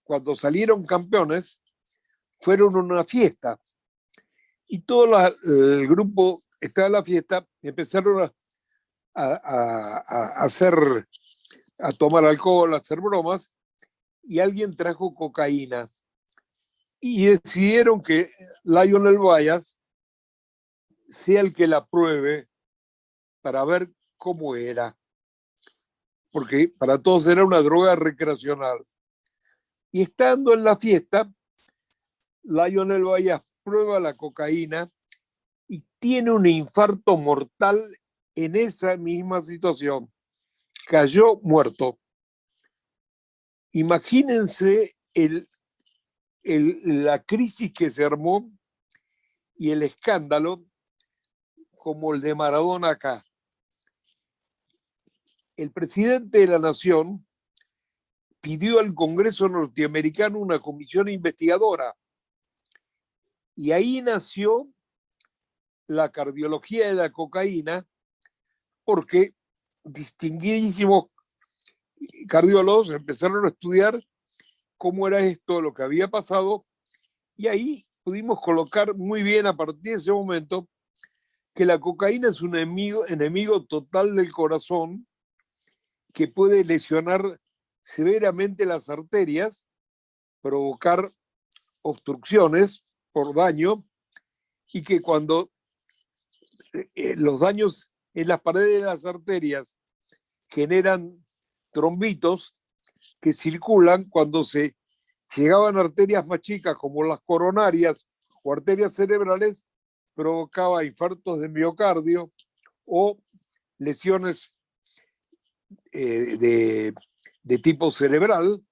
cuando salieron campeones fueron a una fiesta, y todo el grupo estaba en la fiesta y empezaron a tomar alcohol, a hacer bromas, y alguien trajo cocaína. y decidieron que Lionel Bayas sea el que la pruebe para ver cómo era, porque para todos era una droga recreacional. Y estando en la fiesta, Lionel Bayas prueba la cocaína y tiene un infarto mortal en esa misma situación. Cayó muerto. Imagínense la crisis que se armó y el escándalo como el de Maradona acá. El presidente de la Nación pidió al Congreso norteamericano una comisión investigadora y ahí nació la cardiología de la cocaína, porque distinguidísimos cardiólogos empezaron a estudiar cómo era esto, lo que había pasado, y ahí pudimos colocar muy bien a partir de ese momento que la cocaína es un enemigo total del corazón que puede lesionar severamente las arterias, provocar obstrucciones por daño, y que cuando los daños en las paredes de las arterias generan trombitos que circulan, cuando se llegaban a arterias más chicas como las coronarias o arterias cerebrales, provocaba infartos de miocardio o lesiones de tipo cerebral,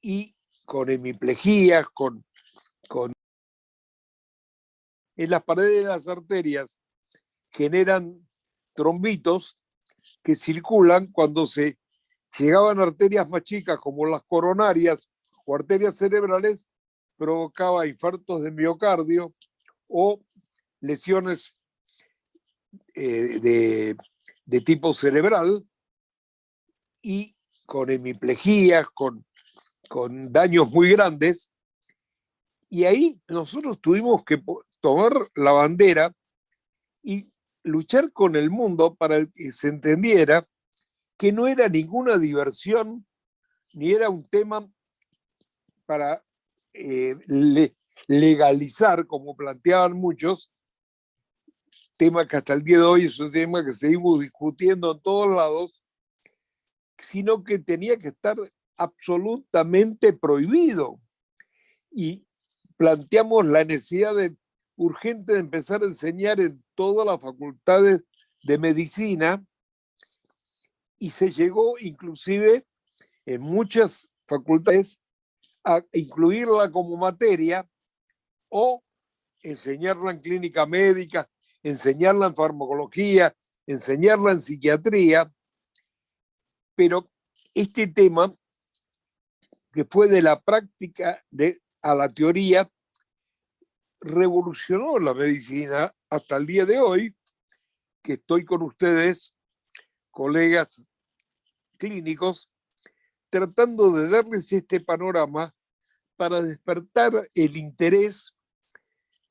y con hemiplejías, con en las paredes de las arterias generan trombitos que circulan, cuando se llegaban a arterias más chicas como las coronarias o arterias cerebrales, provocaba infartos de miocardio o lesiones de tipo cerebral, y con hemiplejías, con daños muy grandes. Y ahí nosotros tuvimos que tomar la bandera y luchar con el mundo para que se entendiera que no era ninguna diversión, ni era un tema para legalizar, como planteaban muchos, tema que hasta el día de hoy es un tema que seguimos discutiendo en todos lados, sino que tenía que estar absolutamente prohibido. Y planteamos la necesidad urgente de empezar a enseñar en todas las facultades de medicina, y se llegó inclusive en muchas facultades a incluirla como materia, o enseñarla en clínica médica, enseñarla en farmacología, enseñarla en psiquiatría. Pero este tema, que fue de la práctica a la teoría, revolucionó la medicina hasta el día de hoy, que estoy con ustedes, colegas clínicos, tratando de darles este panorama para despertar el interés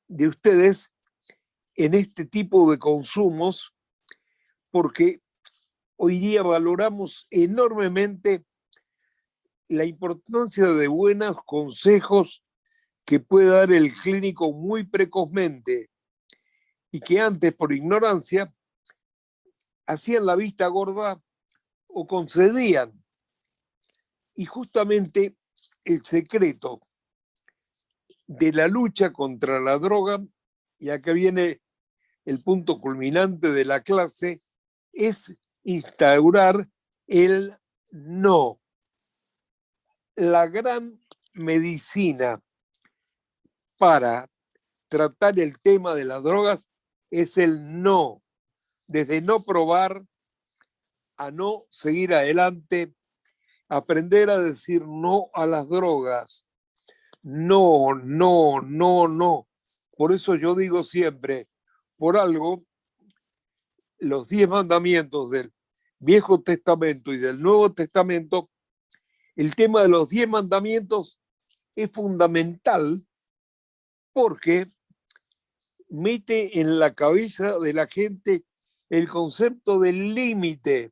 de ustedes en este tipo de consumos, porque hoy día valoramos enormemente la importancia de buenos consejos que puede dar el clínico muy precozmente, y que antes, por ignorancia, hacían la vista gorda o concedían. Y justamente el secreto de la lucha contra la droga, y acá viene el punto culminante de la clase, es instaurar el no. La gran medicina para tratar el tema de las drogas es el no. Desde no probar a no seguir adelante, aprender a decir no a las drogas. No, no, no, no. Por eso yo digo siempre, por algo, los 10 mandamientos del Viejo Testamento y del Nuevo Testamento, el tema de los 10 mandamientos es fundamental, porque mete en la cabeza de la gente el concepto del límite.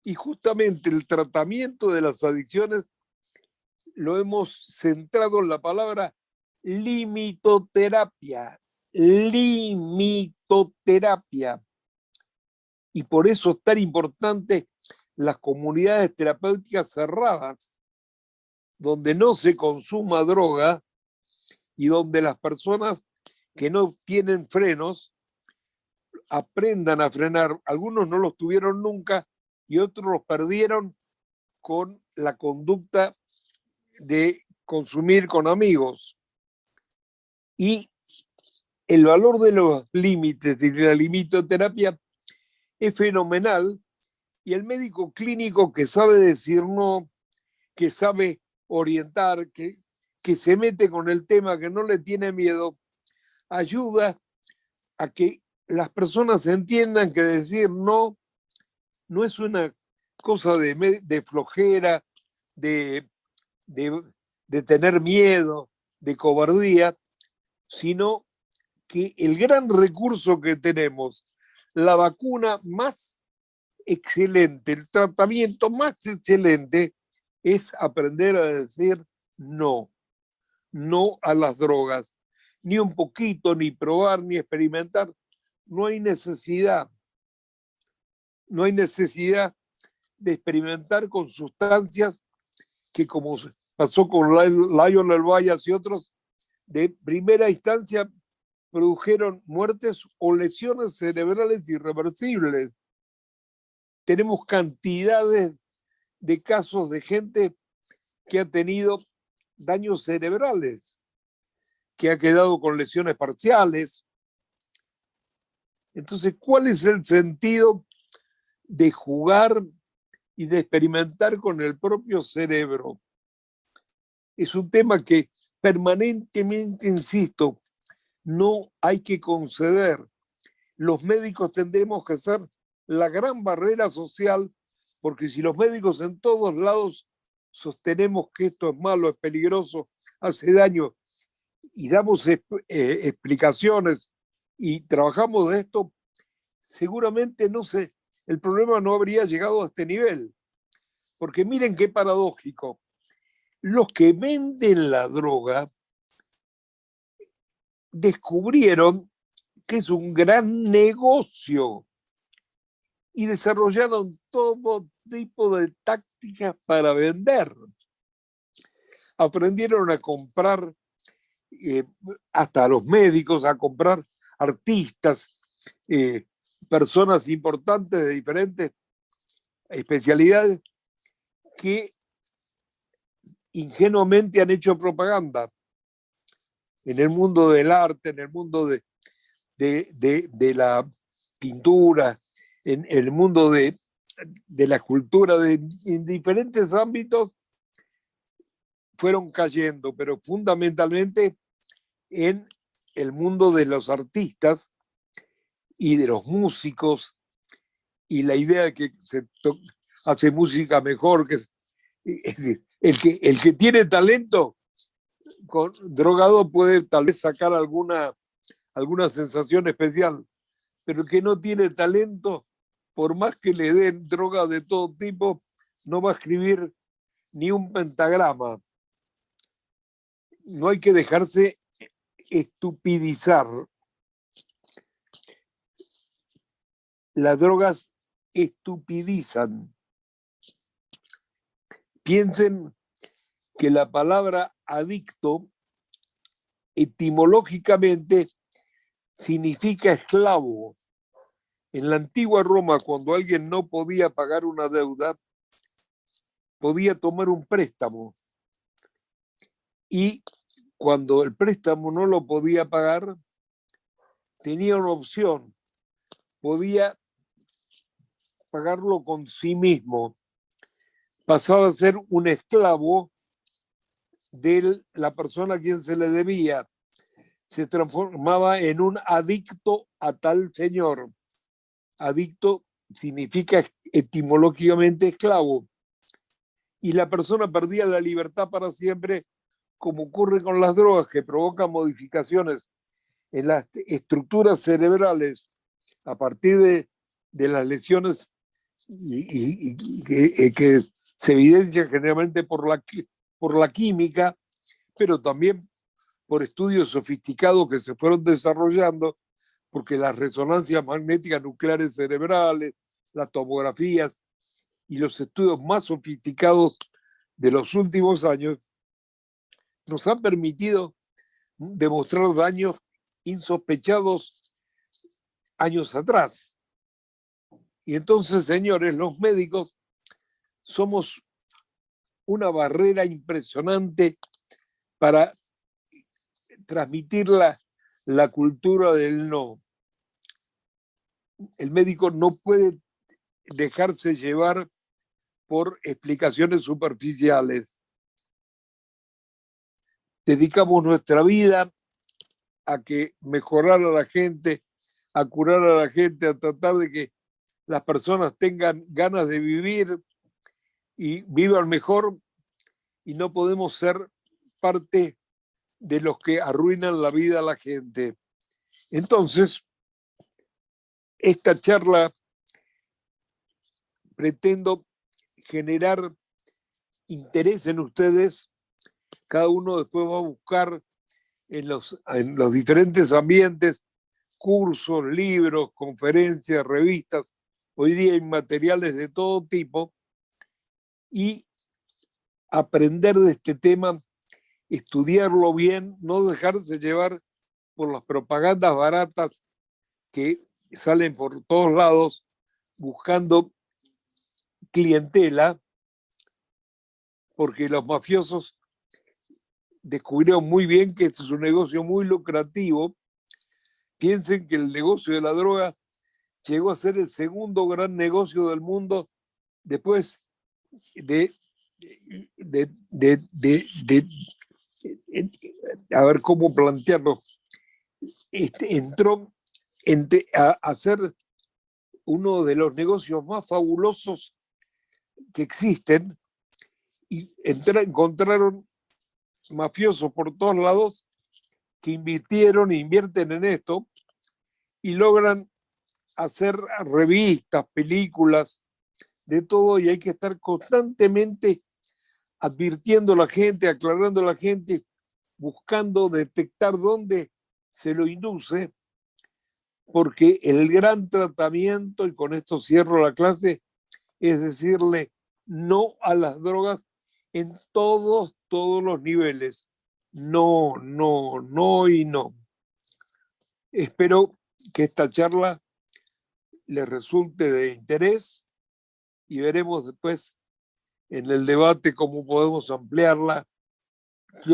Y justamente el tratamiento de las adicciones lo hemos centrado en la palabra limitoterapia. Limitoterapia. Y por eso es tan importante las comunidades terapéuticas cerradas, donde no se consuma droga y donde las personas que no tienen frenos aprendan a frenar. Algunos no los tuvieron nunca y otros los perdieron con la conducta de consumir con amigos. Y el valor de los límites de la limitoterapia es fenomenal, y el médico clínico que sabe decir no, que sabe orientar, que se mete con el tema, que no le tiene miedo, ayuda a que las personas entiendan que decir no es una cosa de flojera, de tener miedo, de cobardía, sino que el gran recurso que tenemos, la vacuna más excelente, el tratamiento más excelente, es aprender a decir no a las drogas, ni un poquito, ni probar, ni experimentar. No hay necesidad de experimentar con sustancias que, como pasó con Lionel Bayas y otros, de primera instancia produjeron muertes o lesiones cerebrales irreversibles. Tenemos cantidades de casos de gente que ha tenido daños cerebrales, que ha quedado con lesiones parciales. Entonces, ¿cuál es el sentido de jugar y de experimentar con el propio cerebro? Es un tema que permanentemente insisto, no hay que conceder. Los médicos tendremos que ser la gran barrera social, porque si los médicos en todos lados sostenemos que esto es malo, es peligroso, hace daño, y damos explicaciones y trabajamos de esto, seguramente el problema no habría llegado a este nivel. Porque miren qué paradójico. Los que venden la droga descubrieron que es un gran negocio y desarrollaron todo tipo de tácticas para vender. Aprendieron a comprar hasta los médicos, a comprar artistas, personas importantes de diferentes especialidades que ingenuamente han hecho propaganda en el mundo del arte, en el mundo de la pintura, en el mundo de la escultura, en diferentes ámbitos fueron cayendo, pero fundamentalmente en el mundo de los artistas y de los músicos, y la idea de que se hace música mejor, es decir, el que tiene talento con drogado puede tal vez sacar alguna sensación especial, pero el que no tiene talento, por más que le den droga de todo tipo, no va a escribir ni un pentagrama. No hay que dejarse estupidizar. Las drogas estupidizan. Piensen que la palabra adicto etimológicamente significa esclavo. En la antigua Roma, cuando alguien no podía pagar una deuda, podía tomar un préstamo. Y cuando el préstamo no lo podía pagar, tenía una opción. Podía pagarlo con sí mismo. Pasaba a ser un esclavo de la persona a quien se le debía. Se transformaba en un adicto a tal señor. Adicto significa etimológicamente esclavo. Y la persona perdía la libertad para siempre, como ocurre con las drogas, que provocan modificaciones en las estructuras cerebrales a partir de las lesiones y que se evidencian generalmente por por la química, pero también por estudios sofisticados que se fueron desarrollando, porque las resonancias magnéticas nucleares cerebrales, las tomografías y los estudios más sofisticados de los últimos años nos han permitido demostrar daños insospechados años atrás. Y entonces, señores, los médicos somos una barrera impresionante para transmitir la cultura del no. El médico no puede dejarse llevar por explicaciones superficiales. Dedicamos nuestra vida a que mejorar a la gente, a curar a la gente, a tratar de que las personas tengan ganas de vivir y vivan mejor, y no podemos ser parte de los que arruinan la vida a la gente. Entonces, esta charla pretendo generar interés en ustedes. Cada uno después va a buscar en los diferentes ambientes cursos, libros, conferencias, revistas. Hoy día hay materiales de todo tipo, y aprender de este tema, estudiarlo bien, no dejarse llevar por las propagandas baratas que salen por todos lados buscando clientela, porque los mafiosos descubrieron muy bien que este es un negocio muy lucrativo. Piensen que el negocio de la droga llegó a ser el segundo gran negocio del mundo después a ver cómo plantearlo. Entró a ser uno de los negocios más fabulosos que existen, y encontraron mafiosos por todos lados que invierten en esto y logran hacer revistas, películas, de todo, y hay que estar constantemente advirtiendo a la gente, aclarando a la gente, buscando detectar dónde se lo induce, porque el gran tratamiento, y con esto cierro la clase, es decirle no a las drogas en todos los niveles. No, no, no y no. Espero que esta charla les resulte de interés, y veremos después en el debate cómo podemos ampliarla, qué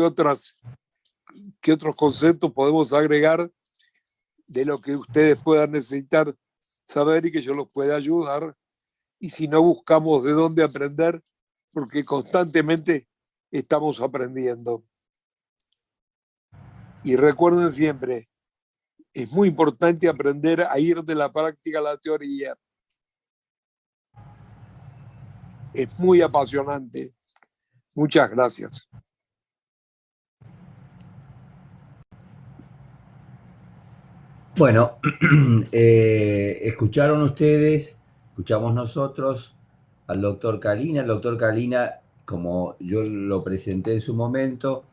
otros conceptos podemos agregar de lo que ustedes puedan necesitar saber y que yo los pueda ayudar. Y si no, buscamos de dónde aprender, porque constantemente estamos aprendiendo. Y recuerden siempre, es muy importante aprender a ir de la práctica a la teoría. Es muy apasionante. Muchas gracias. Bueno, escucharon ustedes, escuchamos nosotros al doctor Kalina. El doctor Kalina, como yo lo presenté en su momento,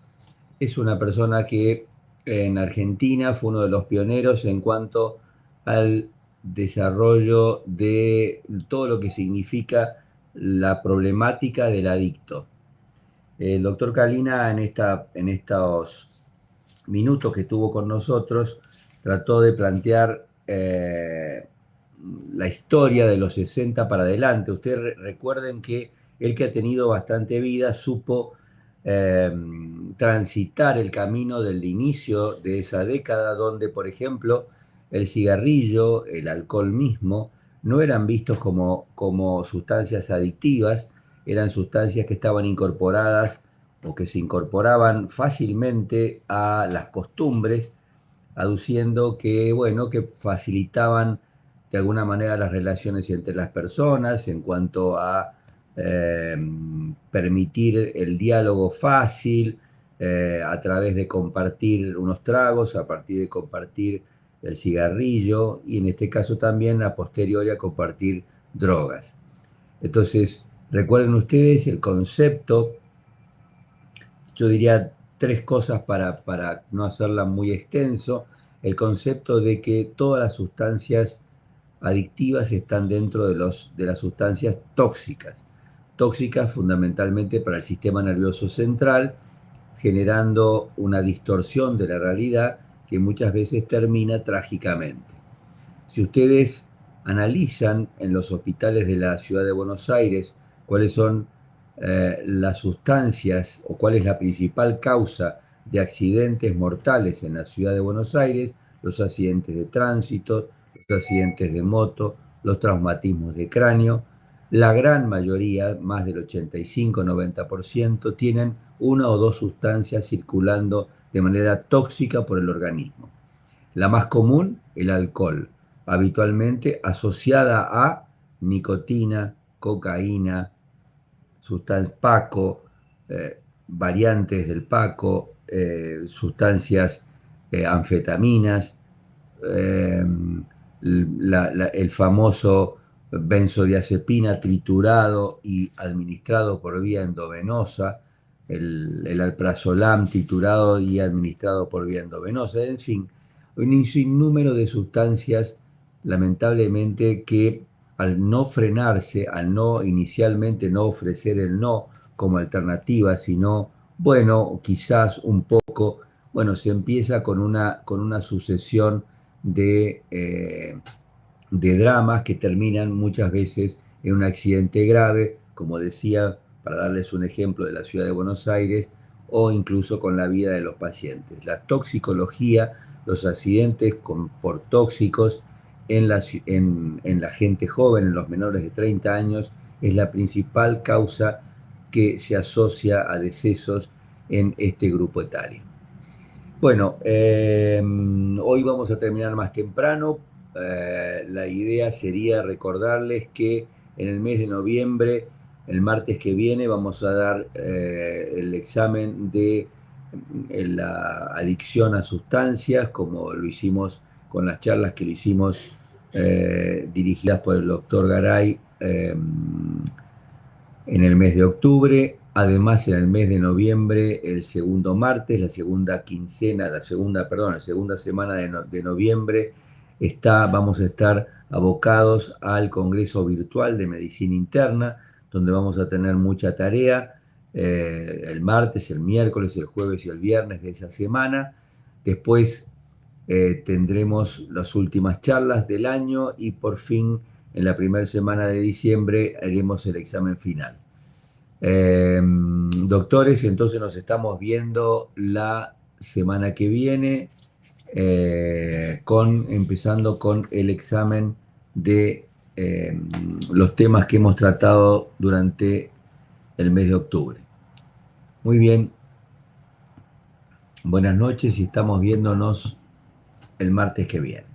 es una persona que en Argentina fue uno de los pioneros en cuanto al desarrollo de todo lo que significa la problemática del adicto. El doctor Kalina en estos minutos que estuvo con nosotros trató de plantear la historia de los 60 para adelante. Ustedes recuerden que él, que ha tenido bastante vida, supo transitar el camino del inicio de esa década, donde, por ejemplo, el cigarrillo, el alcohol mismo, no eran vistos como sustancias adictivas, eran sustancias que estaban incorporadas o que se incorporaban fácilmente a las costumbres, aduciendo que, bueno, que facilitaban de alguna manera las relaciones entre las personas en cuanto a permitir el diálogo fácil a través de compartir unos tragos, a partir de compartir el cigarrillo, y en este caso también a posteriori a compartir drogas. Entonces, recuerden ustedes el concepto yo diría tres cosas para no hacerla muy extenso. El concepto de que todas las sustancias adictivas están dentro de las sustancias tóxicas. Tóxicas fundamentalmente para el sistema nervioso central, generando una distorsión de la realidad que muchas veces termina trágicamente. Si ustedes analizan en los hospitales de la ciudad de Buenos Aires cuáles son las sustancias o cuál es la principal causa de accidentes mortales en la ciudad de Buenos Aires, los accidentes de tránsito, los accidentes de moto, los traumatismos de cráneo, la gran mayoría, más del 85-90%, tienen una o dos sustancias circulando de manera tóxica por el organismo. La más común, el alcohol, habitualmente asociada a nicotina, cocaína, Paco, variantes del Paco, sustancias anfetaminas, eh, el famoso benzodiazepina triturado y administrado por vía endovenosa, el alprazolam triturado y administrado por vía endovenosa, en fin, un sinnúmero de sustancias, lamentablemente, que al no frenarse, al no inicialmente no ofrecer el no como alternativa, sino, bueno, quizás un poco, bueno, se empieza con una sucesión de dramas que terminan muchas veces en un accidente grave, como decía, para darles un ejemplo de la ciudad de Buenos Aires, o incluso con la vida de los pacientes. La toxicología, los accidentes por tóxicos en la gente joven, en los menores de 30 años, es la principal causa que se asocia a decesos en este grupo etario. Bueno, hoy vamos a terminar más temprano. La idea sería recordarles que en el mes de noviembre, el martes que viene, vamos a dar el examen de la adicción a sustancias, como lo hicimos con las charlas que lo hicimos dirigidas por el doctor Garay en el mes de octubre. Además, en el mes de noviembre, el segundo martes, la segunda semana de noviembre, vamos a estar abocados al Congreso Virtual de Medicina Interna, donde vamos a tener mucha tarea el martes, el miércoles, el jueves y el viernes de esa semana. Después tendremos las últimas charlas del año y por fin en la primera semana de diciembre haremos el examen final. Doctores, entonces nos estamos viendo la semana que viene, empezando con el examen de los temas que hemos tratado durante el mes de octubre. Muy bien, buenas noches y estamos viéndonos el martes que viene.